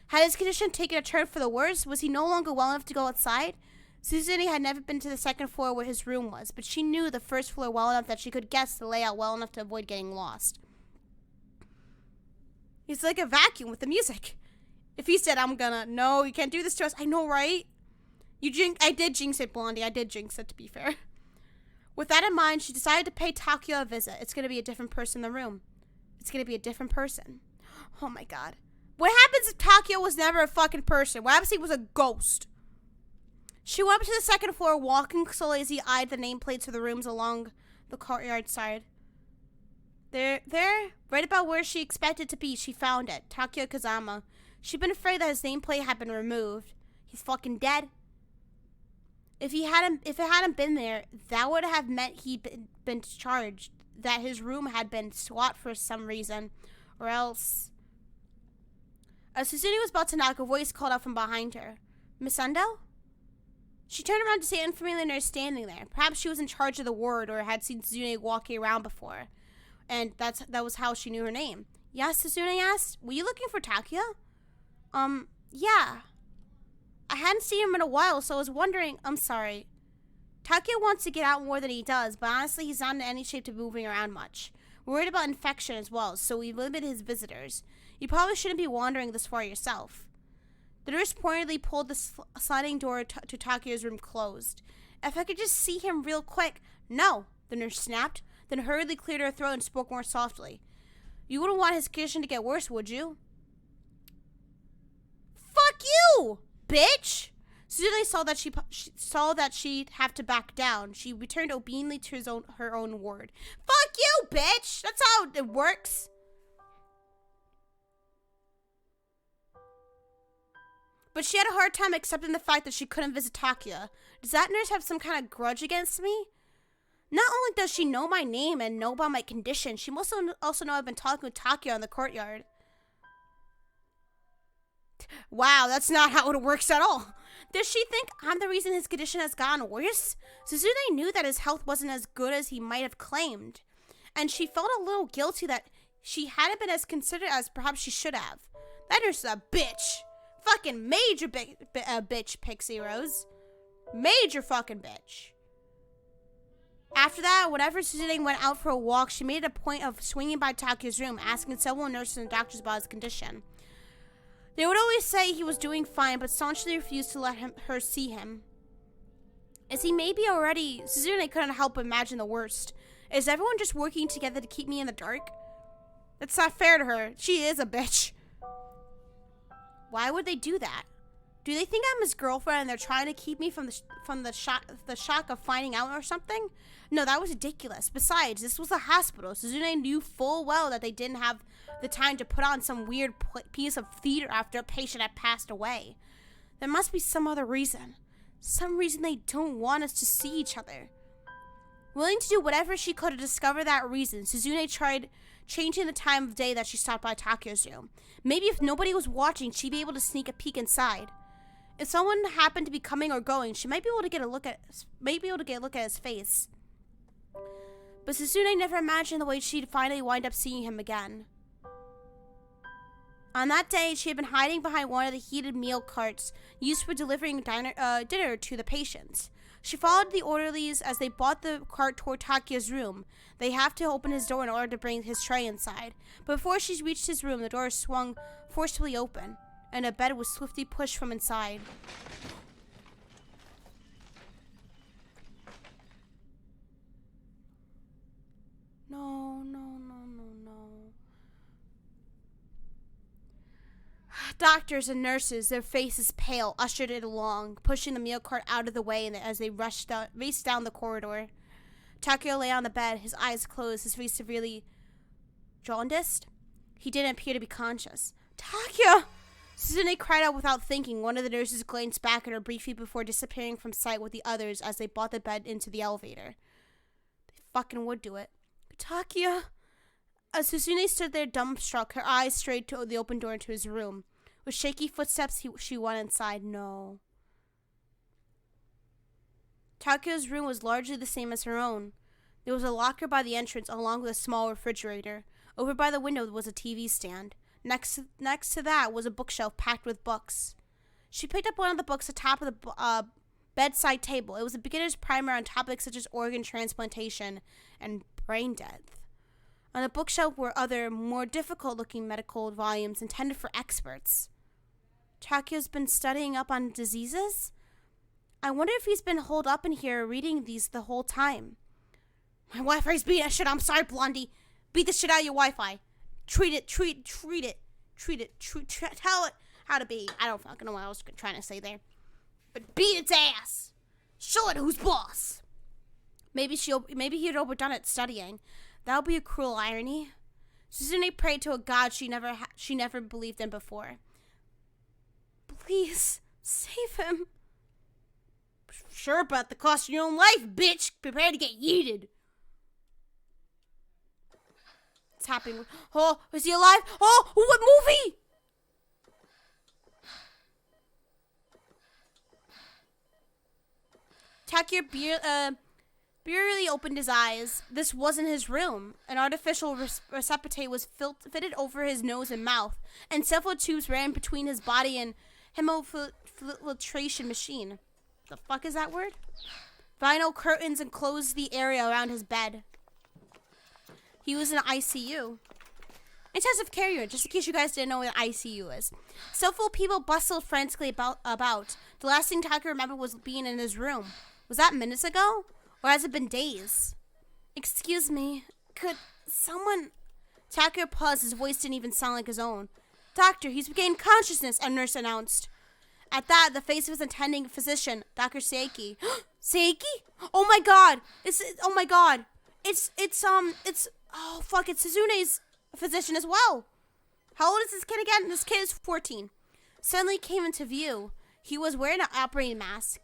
Had his condition taken a turn for the worse? Was he no longer well enough to go outside? Susanne had never been to the second floor where his room was, but she knew the first floor well enough that she could guess the layout well enough to avoid getting lost. He's like a vacuum with the music. If he said, no, you can't do this to us. I know, right? I did jinx it, Blondie. I did jinx it, to be fair. With that in mind, she decided to pay Takio a visit. It's going to be a different person in the room. It's going to be a different person. Oh, my God. What happens if Takio was never a fucking person? What happens if he was a ghost? She went up to the second floor, walking slowly as he eyed the nameplates of the rooms along the courtyard side. There, right about where she expected to be, she found it. Takio Kazama. She'd been afraid that his nameplate had been removed. He's fucking dead. If it hadn't been there, that would have meant he'd been charged. That his room had been SWAT for some reason. Or else... As Susanne was about to knock, a voice called out from behind her. Miss Endo? She turned around to see an unfamiliar nurse standing there. Perhaps she was in charge of the ward or had seen Susanne walking around before. And that was how she knew her name. Yes, Susanne asked. Were you looking for Takio? Yeah. I hadn't seen him in a while, so I was wondering. I'm sorry. Takio wants to get out more than he does, but honestly, he's not in any shape to be moving around much. We're worried about infection as well, so we limit his visitors. You probably shouldn't be wandering this far yourself. The nurse pointedly pulled the sliding door to Takio's room closed. If I could just see him real quick. No, the nurse snapped, then hurriedly cleared her throat and spoke more softly. You wouldn't want his condition to get worse, would you? Fuck you, bitch! Susanne saw that she'd have to back down. She returned obediently to her own ward. Fuck you, bitch! That's how it works. But she had a hard time accepting the fact that she couldn't visit Takio. Does that nurse have some kind of grudge against me? Not only does she know my name and know about my condition, she must also know I've been talking with Takio in the courtyard. Wow, that's not how it works at all. Does she think I'm the reason his condition has gotten worse? Susanne knew that his health wasn't as good as he might have claimed. And she felt a little guilty that she hadn't been as considerate as perhaps she should have. That nurse is a bitch. Fucking major bitch, Pixie Rose. Major fucking bitch. After that, whenever Susanne went out for a walk, she made a point of swinging by Takio's room, asking several nurses and doctors about his condition. They would always say he was doing fine, but staunchly refused to let her see him. Is he maybe already... Susanne couldn't help but imagine the worst. Is everyone just working together to keep me in the dark? That's not fair to her. She is a bitch. Why would they do that? Do they think I'm his girlfriend and they're trying to keep me from the shock of finding out or something? No, that was ridiculous. Besides, this was a hospital. Susanne knew full well that they didn't have the time to put on some weird piece of theater after a patient had passed away. There must be some other reason. Some reason they don't want us to see each other. Willing to do whatever she could to discover that reason, Susanne tried changing the time of day that she stopped by Takio's room. Maybe if nobody was watching, she'd be able to sneak a peek inside. If someone happened to be coming or going, she might be able to get a look at his face. But Susanne never imagined the way she'd finally wind up seeing him again. On that day, she had been hiding behind one of the heated meal carts used for delivering dinner to the patients. She followed the orderlies as they brought the cart toward Takio's room. They have to open his door in order to bring his tray inside. But before she reached his room, the door swung forcefully open, and a bed was swiftly pushed from inside. No, no, no, no, no. Doctors and nurses, their faces pale, ushered it along, pushing the meal cart out of the way as they raced down the corridor. Takio lay on the bed, his eyes closed, his face severely jaundiced. He didn't appear to be conscious. Takio! Suzune cried out without thinking. One of the nurses glanced back at her briefly before disappearing from sight with the others as they brought the bed into the elevator. They fucking would do it. Takia. As Suzune stood there dumbstruck, her eyes strayed to the open door into his room. With shaky footsteps, she went inside. No. Takia's room was largely the same as her own. There was a locker by the entrance along with a small refrigerator. Over by the window was a TV stand. Next to that was a bookshelf packed with books. She picked up one of the books atop of the bedside table. It was a beginner's primer on topics such as organ transplantation and brain death. On the bookshelf were other, more difficult-looking medical volumes intended for experts. Takia's been studying up on diseases? I wonder if he's been holed up in here reading these the whole time. My Wi-Fi's beating that shit. I'm sorry, Blondie. Beat the shit out of your Wi-Fi. Tell it how to be. I don't fucking know what I was trying to say there. But beat its ass. Show it who's boss. Maybe he had overdone it studying. That would be a cruel irony. Suzune prayed to a god she never believed in before. Please, save him. Sure, but at the cost of your own life, bitch. Prepare to get yeeted. What's happening? Oh, is he alive? Oh, what movie? Takia barely opened his eyes. This wasn't his room. An artificial receptacle was fitted over his nose and mouth, and several tubes ran between his body and hemofiltration machine. The fuck is that word? Vinyl curtains enclosed the area around his bed. He was in ICU. Intensive care unit, just in case you guys didn't know what an ICU is. Several people bustled frantically about. The last thing Takia remembered was being in his room. Was that minutes ago? Or has it been days? Excuse me, could someone... Takia paused, his voice didn't even sound like his own. Doctor, he's regained consciousness, a nurse announced. At that, the face of his attending physician, Dr. Seiki. Seiki? Oh my god! It's Suzune's physician as well. How old is this kid again? This kid is 14. Suddenly came into view. He was wearing an operating mask.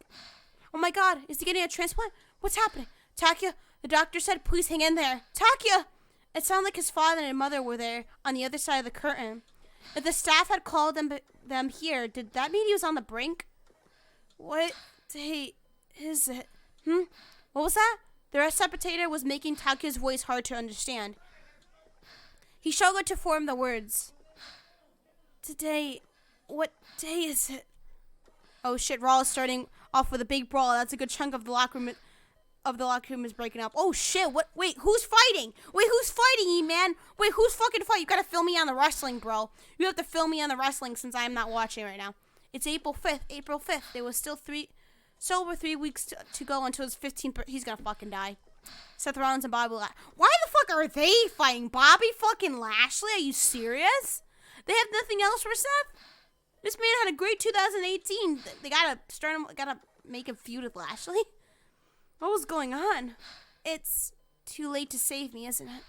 Oh my god, is he getting a transplant? What's happening? Takia, the doctor said, please hang in there. Takia! It sounded like his father and mother were there on the other side of the curtain. If the staff had called them here, did that mean he was on the brink? What day is it? What was that? The receptator was making Takia's voice hard to understand. He struggled to form the words. Today, what day is it? Oh shit, Raw is starting off with a big brawl. That's a good chunk of the locker room is breaking up. Oh shit, what? Wait, who's fighting? Wait, who's fighting, E-Man? Wait, who's fucking fighting? You gotta fill me on the wrestling, bro. You have to fill me on the wrestling since I'm not watching right now. It's April 5th. There was still over 3 weeks to go until his 15th. He's gonna fucking die. Seth Rollins and Bobby Lashley. Why the fuck are they fighting? Bobby fucking Lashley? Are you serious? They have nothing else for Seth? This man had a great 2018. They gotta make him feud with Lashley? What was going on? It's too late to save me, isn't it?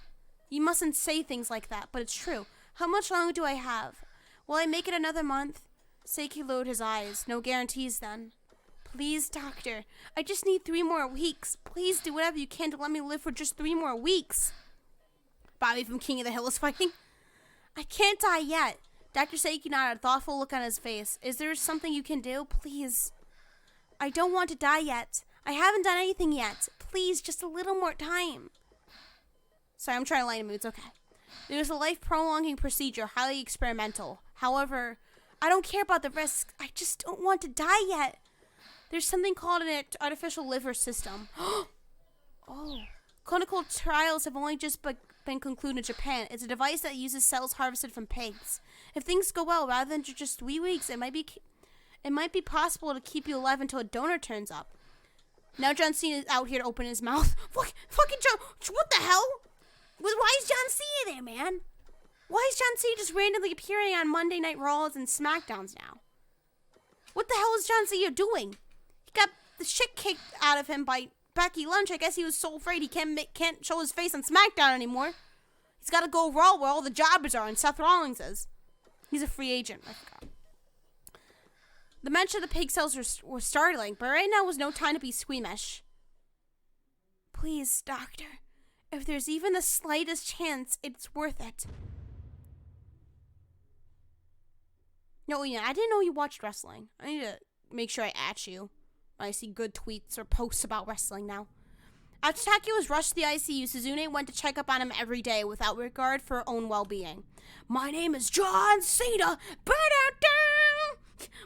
You mustn't say things like that, but it's true. How much longer do I have? Will I make it another month? Seiki lowered his eyes. No guarantees then. Please, doctor. I just need 3 more weeks. Please do whatever you can to let me live for just 3 more weeks. Bobby from King of the Hill is fighting. I can't die yet. Dr. Seiki nodded, a thoughtful look on his face. Is there something you can do? Please. I don't want to die yet. I haven't done anything yet. Please, just a little more time. Sorry, I'm trying to lighten moods. Okay. It was a life-prolonging procedure, highly experimental. However, I don't care about the risks. I just don't want to die yet. There's something called an artificial liver system. Oh. Clinical trials have only just been concluded in Japan. It's a device that uses cells harvested from pigs. If things go well, rather than just 3 weeks, it might be possible to keep you alive until a donor turns up. Now John Cena is out here to open his mouth. Fucking John, what the hell? Why is John Cena there, man? Why is John Cena just randomly appearing on Monday Night Raws and SmackDowns now? What the hell is John Cena doing? He got the shit kicked out of him by Becky Lynch. I guess he was so afraid he can't show his face on SmackDown anymore. He's got to go Raw where all the jobbers are, and Seth Rollins is. He's a free agent. I forgot. The mention of the pigtails were startling, but right now was no time to be squeamish. Please, doctor. If there's even the slightest chance, it's worth it. No, yeah, I didn't know you watched wrestling. I need to make sure I at you when I see good tweets or posts about wrestling now. After Taki was rushed to the ICU, Suzune went to check up on him every day without regard for her own well-being. My name is John Cena.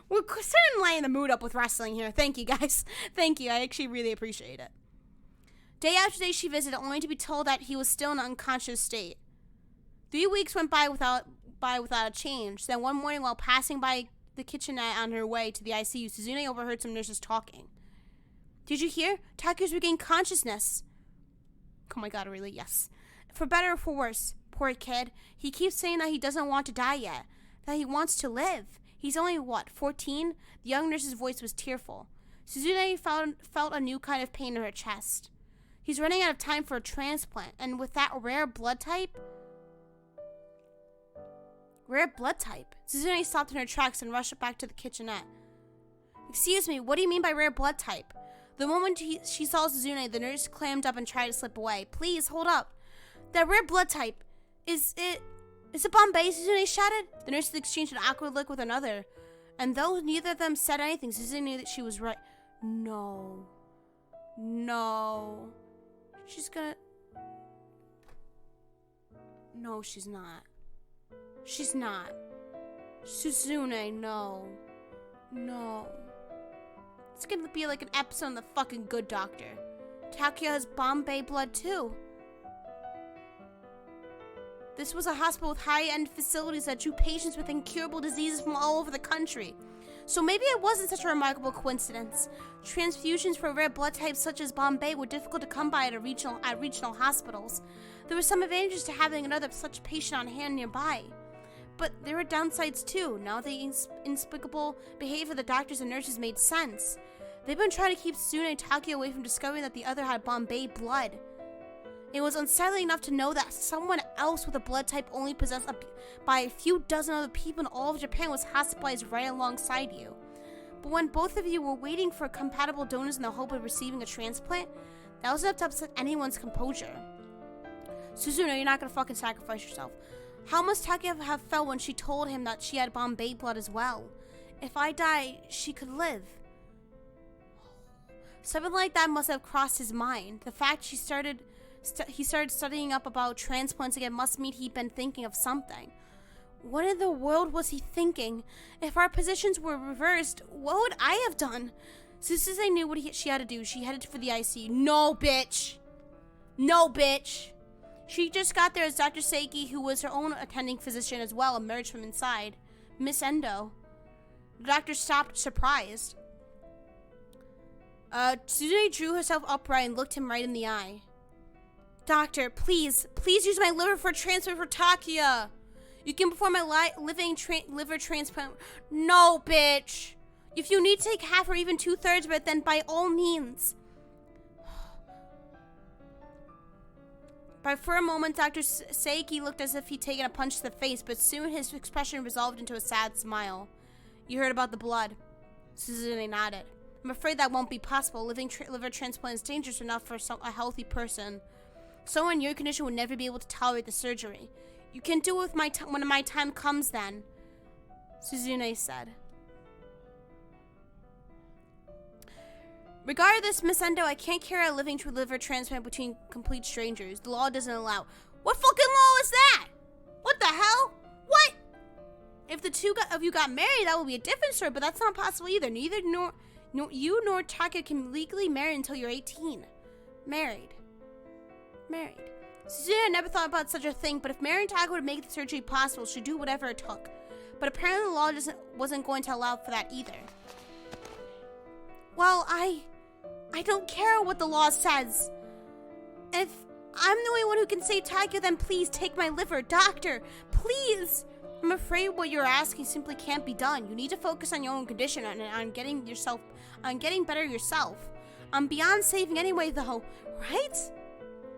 We're certainly laying the mood up with wrestling here. Thank you, guys. Thank you. I actually really appreciate it. Day after day, she visited, only to be told that he was still in an unconscious state. 3 weeks went by without a change. Then one morning, while passing by the kitchenette on her way to the ICU, Suzune overheard some nurses talking. Did you hear? Taku's regained consciousness. Oh my god, really? Yes. For better or for worse. Poor kid. He keeps saying that he doesn't want to die yet. That he wants to live. He's only, 14? The young nurse's voice was tearful. Suzune felt a new kind of pain in her chest. He's running out of time for a transplant, and with that rare blood type... Suzune stopped in her tracks and rushed back to the kitchenette. Excuse me, what do you mean by rare blood type? The moment she saw Suzune, the nurse clammed up and tried to slip away. Please, hold up. That rare blood type, is it Bombay? Suzune shouted. The nurses exchanged an awkward look with another. And though neither of them said anything, Suzune knew that she was right. No. She's gonna... No, she's not. She's not. Suzune, no. It's gonna be like an episode on The Fucking Good Doctor. Takuya has Bombay blood too. This was a hospital with high-end facilities that drew patients with incurable diseases from all over the country. So maybe it wasn't such a remarkable coincidence. Transfusions for rare blood types such as Bombay were difficult to come by at regional hospitals. There were some advantages to having another such patient on hand nearby. But there were downsides too. Now the inexplicable behavior of the doctors and nurses made sense. They've been trying to keep Suzune and Takuya away from discovering that the other had Bombay blood. It was unsettling enough to know that someone else with a blood type only possessed by a few dozen other people in all of Japan was hospitalized right alongside you. But when both of you were waiting for compatible donors in the hope of receiving a transplant, that was enough to upset anyone's composure. Suzune, you're not gonna fucking sacrifice yourself. How must Takuya have felt when she told him that she had Bombay blood as well? If I die, she could live. Something like that must have crossed his mind. The fact he started studying up about transplants again must mean he'd been thinking of something. What in the world was he thinking? If our positions were reversed, what would I have done? Suzune knew what she had to do. She headed for the ICU. No, bitch. She just got there as Dr. Seiki, who was her own attending physician as well, emerged from inside. Miss Endo. The doctor stopped, surprised. Suzune drew herself upright and looked him right in the eye. Doctor, please use my liver for a transplant for Takuya. You can perform my liver transplant. No, bitch. If you need to take half or even 2/3 of it, then by all means. But for a moment, Dr. Seiki looked as if he'd taken a punch to the face, but soon his expression resolved into a sad smile. You heard about the blood. Suzune nodded. I'm afraid that won't be possible. Liver transplant is dangerous enough for a healthy person. Someone in your condition would never be able to tolerate the surgery. You can do it with when my time comes then, Suzune said. Regardless, Miss Endo, I can't carry a living liver transplant between complete strangers. The law doesn't allow. What fucking law is that? What the hell? What? If the two of you got married, that would be a different story, but that's not possible either. Neither you nor Takuya can legally marry until you're 18. Married. Suzune never thought about such a thing, but if marrying Takuya would make the surgery possible, she'd do whatever it took. But apparently the law wasn't going to allow for that either. Well, I don't care what the law says. If I'm the only one who can save Takuya, then please take my liver. Doctor, please. I'm afraid what you're asking simply can't be done. You need to focus on your own condition and on getting better yourself. I'm beyond saving anyway, though, right?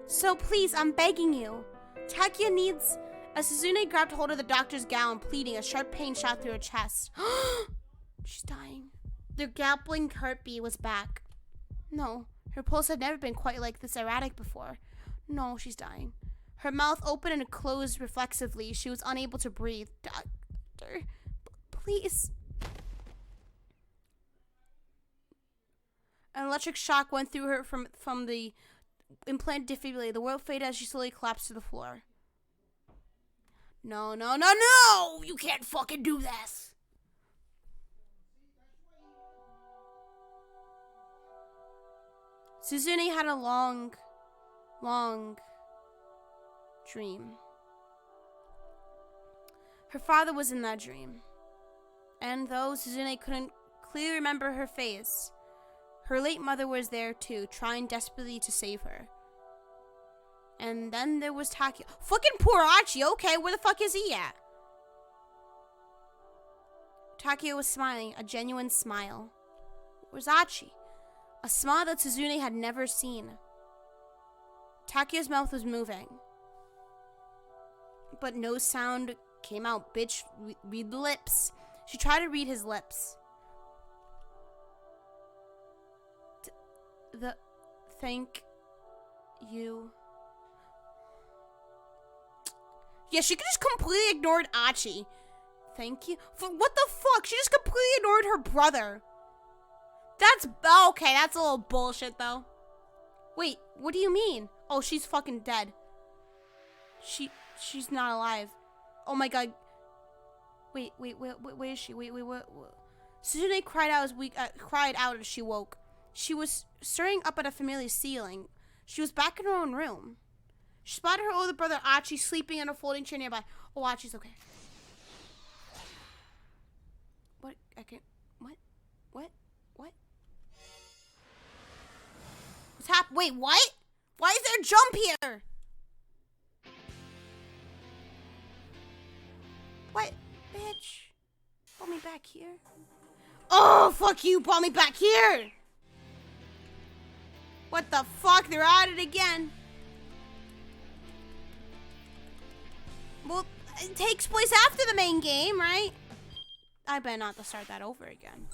So please, I'm begging you. Takuya needs... As Suzune grabbed hold of the doctor's gown, pleading, a sharp pain shot through her chest. She's dying. The gambling heartbeat was back. No, her pulse had never been quite like this erratic before. No, she's dying. Her mouth opened and closed reflexively. She was unable to breathe. Doctor, please. An electric shock went through her from the implanted defibrillator. The world faded as she slowly collapsed to the floor. No, no, no, no! You can't fucking do this! Suzune had a long dream. Her father was in that dream. And though Suzune couldn't clearly remember her face, her late mother was there too, trying desperately to save her. And then there was Takio. Fucking poor Achi, okay, where the fuck is he at? Takio was smiling, a genuine smile. Where's Achi? A smile that Suzune had never seen. Takio's mouth was moving, but no sound came out. Bitch, read the lips. She tried to read his lips. Thank you. Yeah, she could just completely ignored Achi. Thank you. What the fuck? She just completely ignored her brother. That's okay. That's a little bullshit, though. Wait, what do you mean? Oh, she's fucking dead. She's not alive. Oh my god. Wait, where is she? Wait. Suzune cried out as she woke. She was staring up at a familiar ceiling. She was back in her own room. She spotted her older brother Achi sleeping in a folding chair nearby. Oh, Achi's okay. What? What? What's happening? Wait, what? Why is there a jump here? What? Bitch. Brought me back here. Oh, fuck you. Brought me back here. What the fuck? They're at it again. Well, it takes place after the main game, right? I better not to start that over again.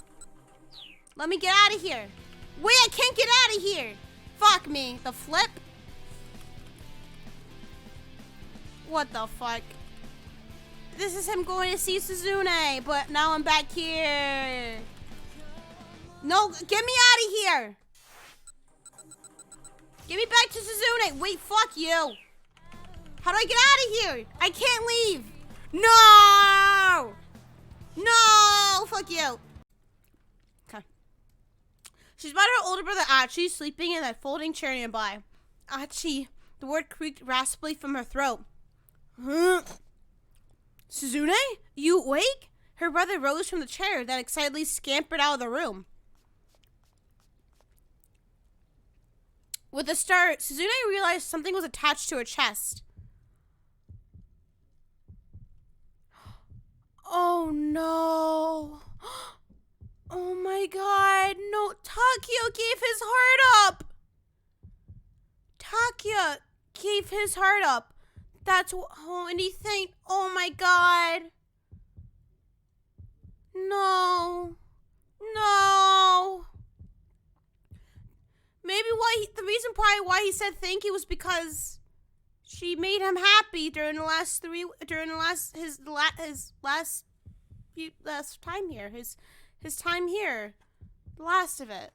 Let me get out of here. Wait, I can't get out of here. Fuck me. The flip? What the fuck? This is him going to see Suzune, but now I'm back here. No, get me out of here. Get me back to Suzune. Wait, fuck you. How do I get out of here? I can't leave. No! No! Fuck you. Okay. She's about her older brother Achi sleeping in that folding chair nearby. Achi. The word creaked raspily from her throat. Huh? Suzune? You awake? Her brother rose from the chair, then excitedly scampered out of the room. With a start, Suzune realized something was attached to her chest. Oh no. Oh my god. No, Takio gave his heart up. Takio gave his heart up. That's what, oh, and he thanked, oh my god. No. No. Maybe the reason probably why he said thank you was because she made him happy during the last time here. His time here. The last of it.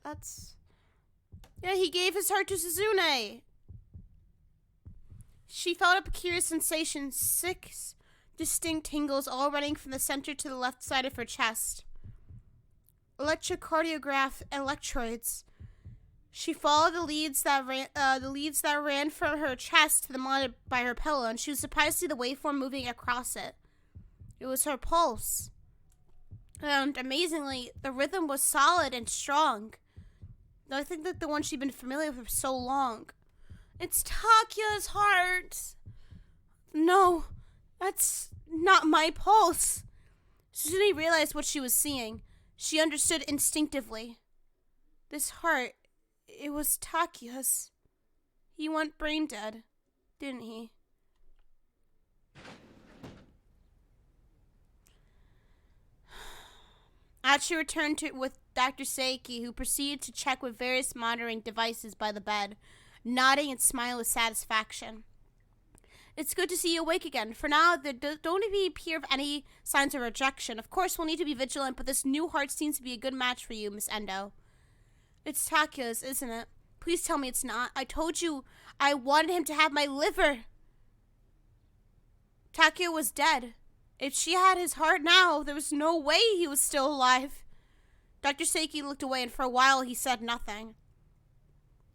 Yeah, he gave his heart to Suzune. She felt a peculiar sensation, 6 distinct tingles all running from the center to the left side of her chest. Electrocardiograph electrodes. She followed the leads that ran from her chest to the monitor by her pillow, and she was surprised to see the waveform moving across it. It was her pulse. And amazingly, the rhythm was solid and strong. I think that the one she'd been familiar with for so long. It's Takio's heart. No, that's not my pulse. Suzune realized what she was seeing. She understood instinctively. This heart, it was Takio's. He went brain dead, didn't he? Achi returned with Dr. Seiki, who proceeded to check with various monitoring devices by the bed, nodding and smiling with satisfaction. It's good to see you awake again. For now, there don't appear of any signs of rejection. Of course, we'll need to be vigilant, but this new heart seems to be a good match for you, Miss Endo. It's Takuya's, isn't it? Please tell me it's not. I told you I wanted him to have my liver. Takuya was dead. If she had his heart now, there was no way he was still alive. Dr. Seiki looked away, and for a while he said nothing.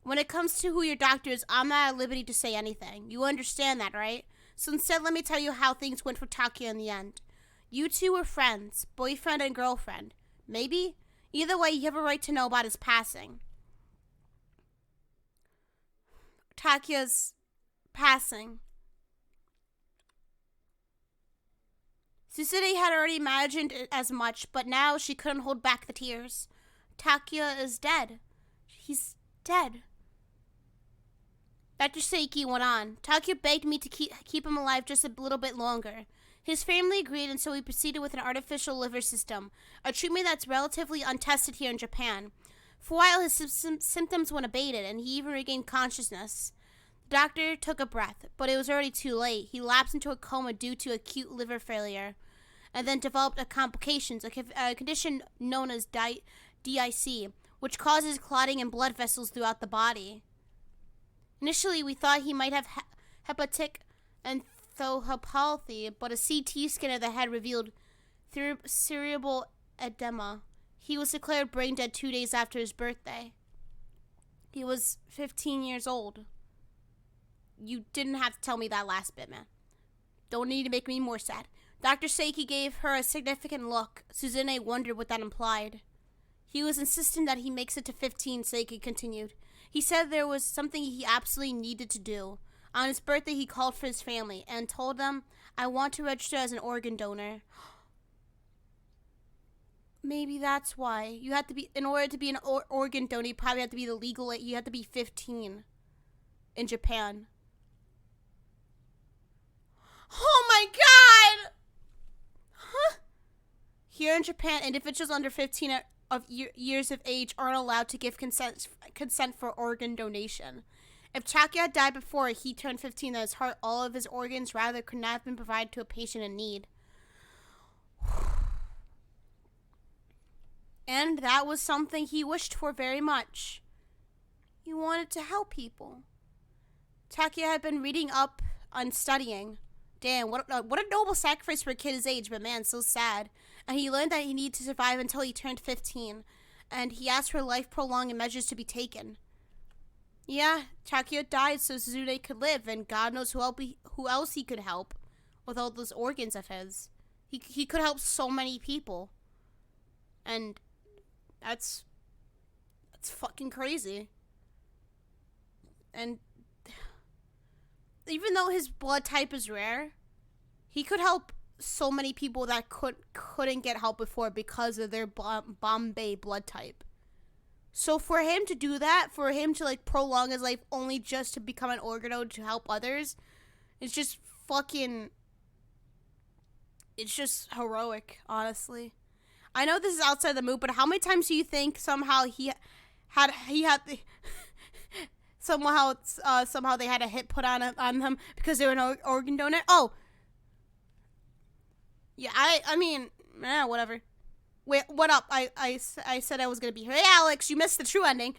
When it comes to who your doctor is, I'm not at liberty to say anything. You understand that, right? So instead, let me tell you how things went for Takuya in the end. You two were friends, boyfriend and girlfriend. Maybe? Either way, you have a right to know about his passing. Takuya's passing. Susune had already imagined it as much, but now she couldn't hold back the tears. Takuya is dead. He's dead. Dr. Seiki went on. Takuya begged me to keep him alive just a little bit longer. His family agreed, and so we proceeded with an artificial liver system, a treatment that's relatively untested here in Japan. For a while, his symptoms went abated, and he even regained consciousness. The doctor took a breath, but it was already too late. He lapsed into a coma due to acute liver failure, and then developed complications, a condition known as DIC, which causes clotting in blood vessels throughout the body. Initially, we thought he might have hepatic encephalopathy, but a CT scan of the head revealed cerebral edema. He was declared brain dead 2 days after his birthday. He was 15 years old. You didn't have to tell me that last bit, man. Don't need to make me more sad. Dr. Seiki gave her a significant look. Suzune wondered what that implied. He was insistent that he makes it to 15, Seiki continued. He said there was something he absolutely needed to do. On his birthday, he called for his family and told them, I want to register as an organ donor. Maybe that's why. You have to be, in order to be an organ donor, you probably have to be the legal age. You have to be 15 in Japan. Oh my god! Huh? Here in Japan, individuals under 15 years of age aren't allowed to give consent for organ donation. If Takuya died before he turned 15, then his heart, all of his organs, rather could not have been provided to a patient in need. And that was something he wished for very much. He wanted to help people. Takuya had been reading up on studying. Damn, what a noble sacrifice for a kid his age, but man, so sad. And he learned that he needed to survive until he turned 15. And he asked for life-prolonging measures to be taken. Yeah, Takuya died so Suzune could live, and God knows who else he could help with all those organs of his. He could help so many people. And that's fucking crazy. And even though his blood type is rare, he could help so many people that couldn't get help before because of their Bombay blood type. So for him to do that, for him to like prolong his life only just to become an organ donor to help others, it's just fucking, it's just heroic, honestly. I know this is outside the mood, but how many times do you think somehow he had the somehow they had a hit put on them because they were an organ donor? Oh, yeah, I mean, whatever. Wait, what up? I said I was gonna be here. Hey, Alex, you missed the true ending.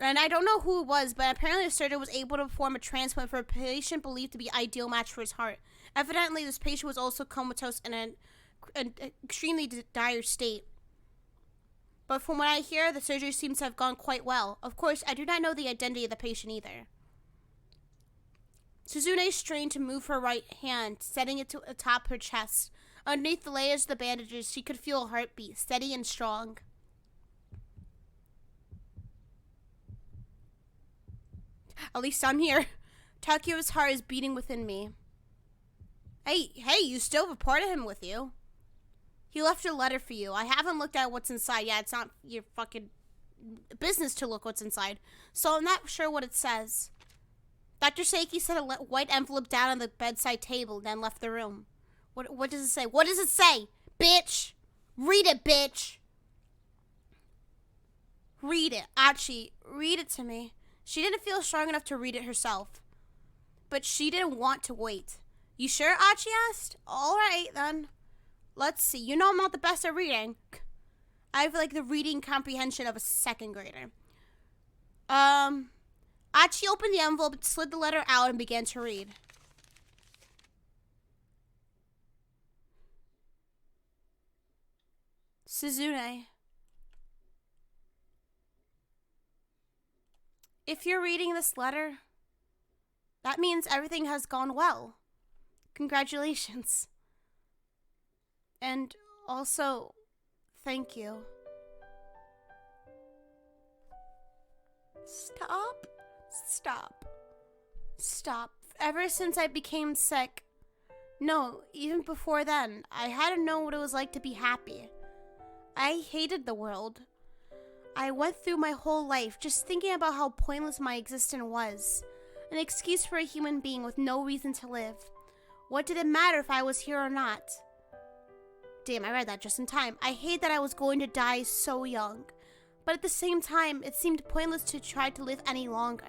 And I don't know who it was, but apparently the surgeon was able to perform a transplant for a patient believed to be ideal match for his heart. Evidently, this patient was also comatose in an extremely dire state. But from what I hear, the surgery seems to have gone quite well. Of course, I do not know the identity of the patient either. Suzune strained to move her right hand, setting it to atop her chest. Underneath the layers of the bandages, she could feel a heartbeat, steady and strong. At least I'm here. Takuya's heart is beating within me. Hey, you still have a part of him with you. He left a letter for you. I haven't looked at what's inside. Yeah, it's not your fucking business to look what's inside. So I'm not sure what it says. Dr. Seiki set a white envelope down on the bedside table, then left the room. What does it say? What does it say? bitch. Read it, bitch. Read it. Achi, read it to me. She didn't feel strong enough to read it herself. But she didn't want to wait. You sure? Achi asked. All right, then. Let's see. You know I'm not the best at reading. I have like the reading comprehension of a second grader. Achi opened the envelope, slid the letter out, and began to read. Suzune. If you're reading this letter, that means everything has gone well. Congratulations. And also, thank you. Stop. Stop. Stop. Ever since I became sick, no, even before then, I had to know what it was like to be happy. I hated the world. I went through my whole life just thinking about how pointless my existence was. An excuse for a human being with no reason to live. What did it matter if I was here or not? Damn, I read that just in time. I hate that I was going to die so young. But at the same time, it seemed pointless to try to live any longer.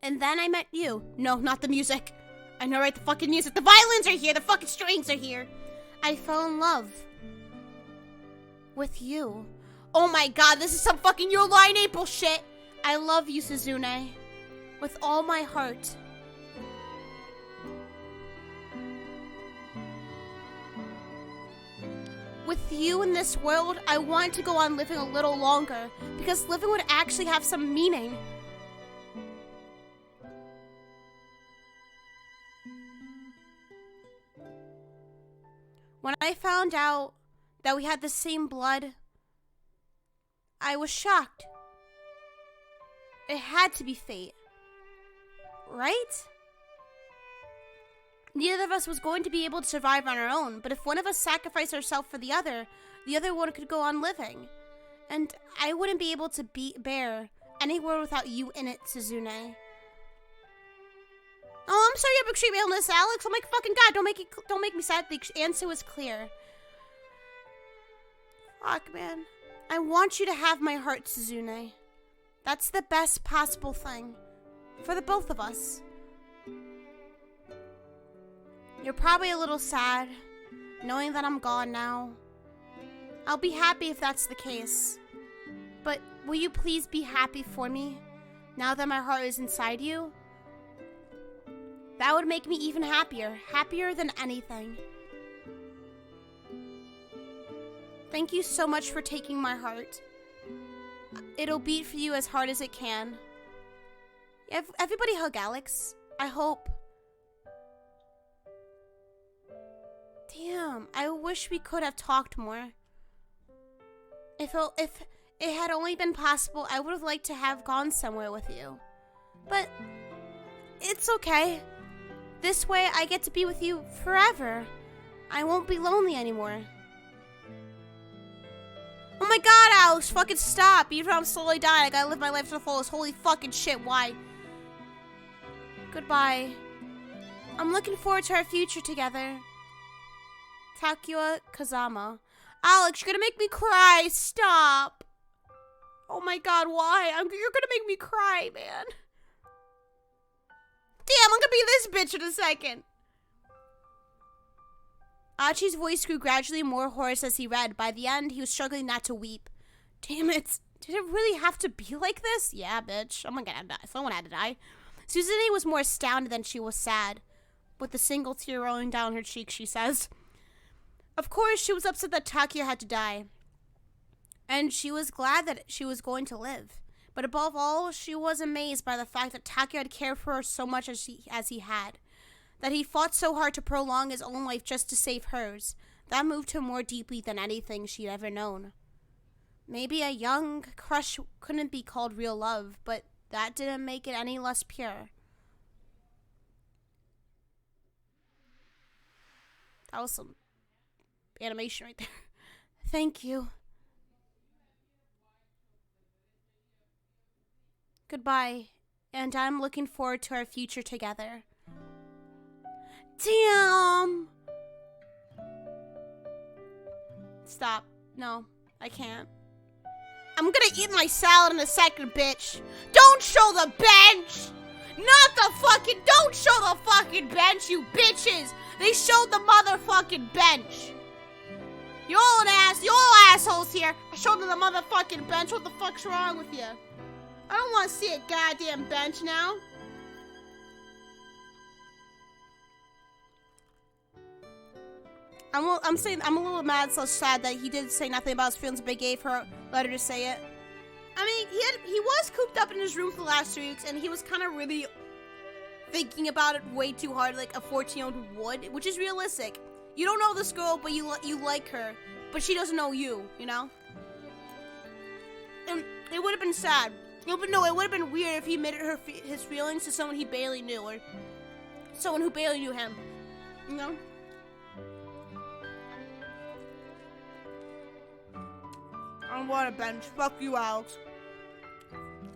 And then I met you. No, not the music. I know, right? The fucking music. The violins are here. The fucking strings are here. I fell in love. With you. Oh my god, this is some fucking Your Lie in April shit. I love you, Suzune. With all my heart. With you in this world, I want to go on living a little longer, because living would actually have some meaning. When I found out that we had the same blood, I was shocked. It had to be fate. Right? Neither of us was going to be able to survive on our own, but if one of us sacrificed ourselves for the other one could go on living. And I wouldn't be able to bear any world without you in it, Suzune. Oh, I'm sorry you have extreme illness, Alex. Oh my fucking god, don't make me sad. The answer was clear. Fuck, man. I want you to have my heart, Suzune. That's the best possible thing. For the both of us. You're probably a little sad, knowing that I'm gone now. I'll be happy if that's the case. But will you please be happy for me, now that my heart is inside you? That would make me even happier. Happier than anything. Thank you so much for taking my heart. It'll beat for you as hard as it can. Everybody hug Alex. I hope. Damn, I wish we could have talked more. If it had only been possible, I would have liked to have gone somewhere with you. But it's okay. This way, I get to be with you forever. I won't be lonely anymore. Oh my god, Alex, fucking stop. Even though I'm slowly dying, I gotta live my life to the fullest. Holy fucking shit, why? Goodbye. I'm looking forward to our future together. Takua Kazama. Alex, you're gonna make me cry. Stop. Oh my god, why? You're gonna make me cry, man. Damn, I'm gonna be this bitch in a second. Achi's voice grew gradually more hoarse as he read. By the end, he was struggling not to weep. Damn it. Did it really have to be like this? Yeah, bitch. Someone had to die. Someone had to die. Suzune was more astounded than she was sad. With a single tear rolling down her cheek, she says. Of course, she was upset that Takia had to die. And she was glad that she was going to live. But above all, she was amazed by the fact that Takia had cared for her so much as he had. That he fought so hard to prolong his own life just to save hers. That moved her more deeply than anything she'd ever known. Maybe a young crush couldn't be called real love, but that didn't make it any less pure. That was some animation right there. Thank you. Goodbye, and I'm looking forward to our future together. Damn! Stop. No, I can't. I'm gonna eat my salad in a second, bitch. Don't show the bench! Not the fucking, don't show the fucking bench, you bitches! They showed the motherfucking bench. You all assholes here. I showed them the motherfucking bench. What the fuck's wrong with you? I don't want to see a goddamn bench now. I'm a little mad, so sad that he didn't say nothing about his feelings, but he gave her a letter to say it. I mean, he was cooped up in his room for the last 2 weeks, and he was kind of really thinking about it way too hard, like a 14-year-old would, which is realistic. You don't know this girl, but you like her, but she doesn't know you, you know? And it would have been sad. It would have been weird if he admitted his feelings to someone he barely knew, or someone who barely knew him, you know? I don't want a bench. Fuck you, Alex.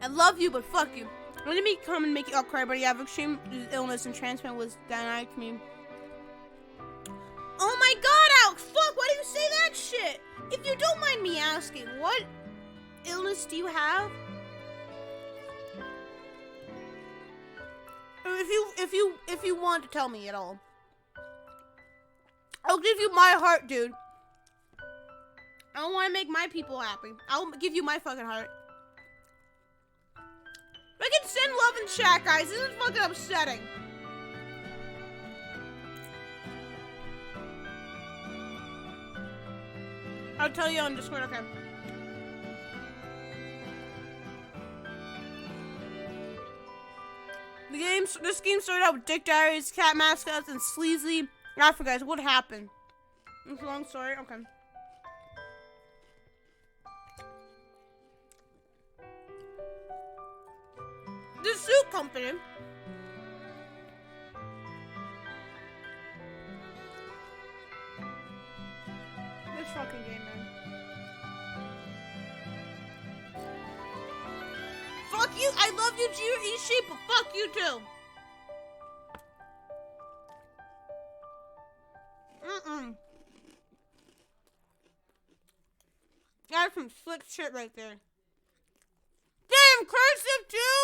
I love you, but fuck you. Let me come and make you all cry, but you have extreme illness and transplant was denied to me. Oh my god, Alex! Fuck, why do you say that shit? If you don't mind me asking, what illness do you have? If you want to tell me at all. I'll give you my heart, dude. I don't want to make my people happy. I'll give you my fucking heart. I can send love in chat, guys. This is fucking upsetting. I'll tell you on Discord, okay. This game started out with Dick Diaries, cat mascots, and sleazy Africa, guys. What happened? It's a long story. Okay. The suit company. This fucking game, man. Fuck you! I love you, G-Sheep, but fuck you too. That's some slick shit right there. Damn, cursive too?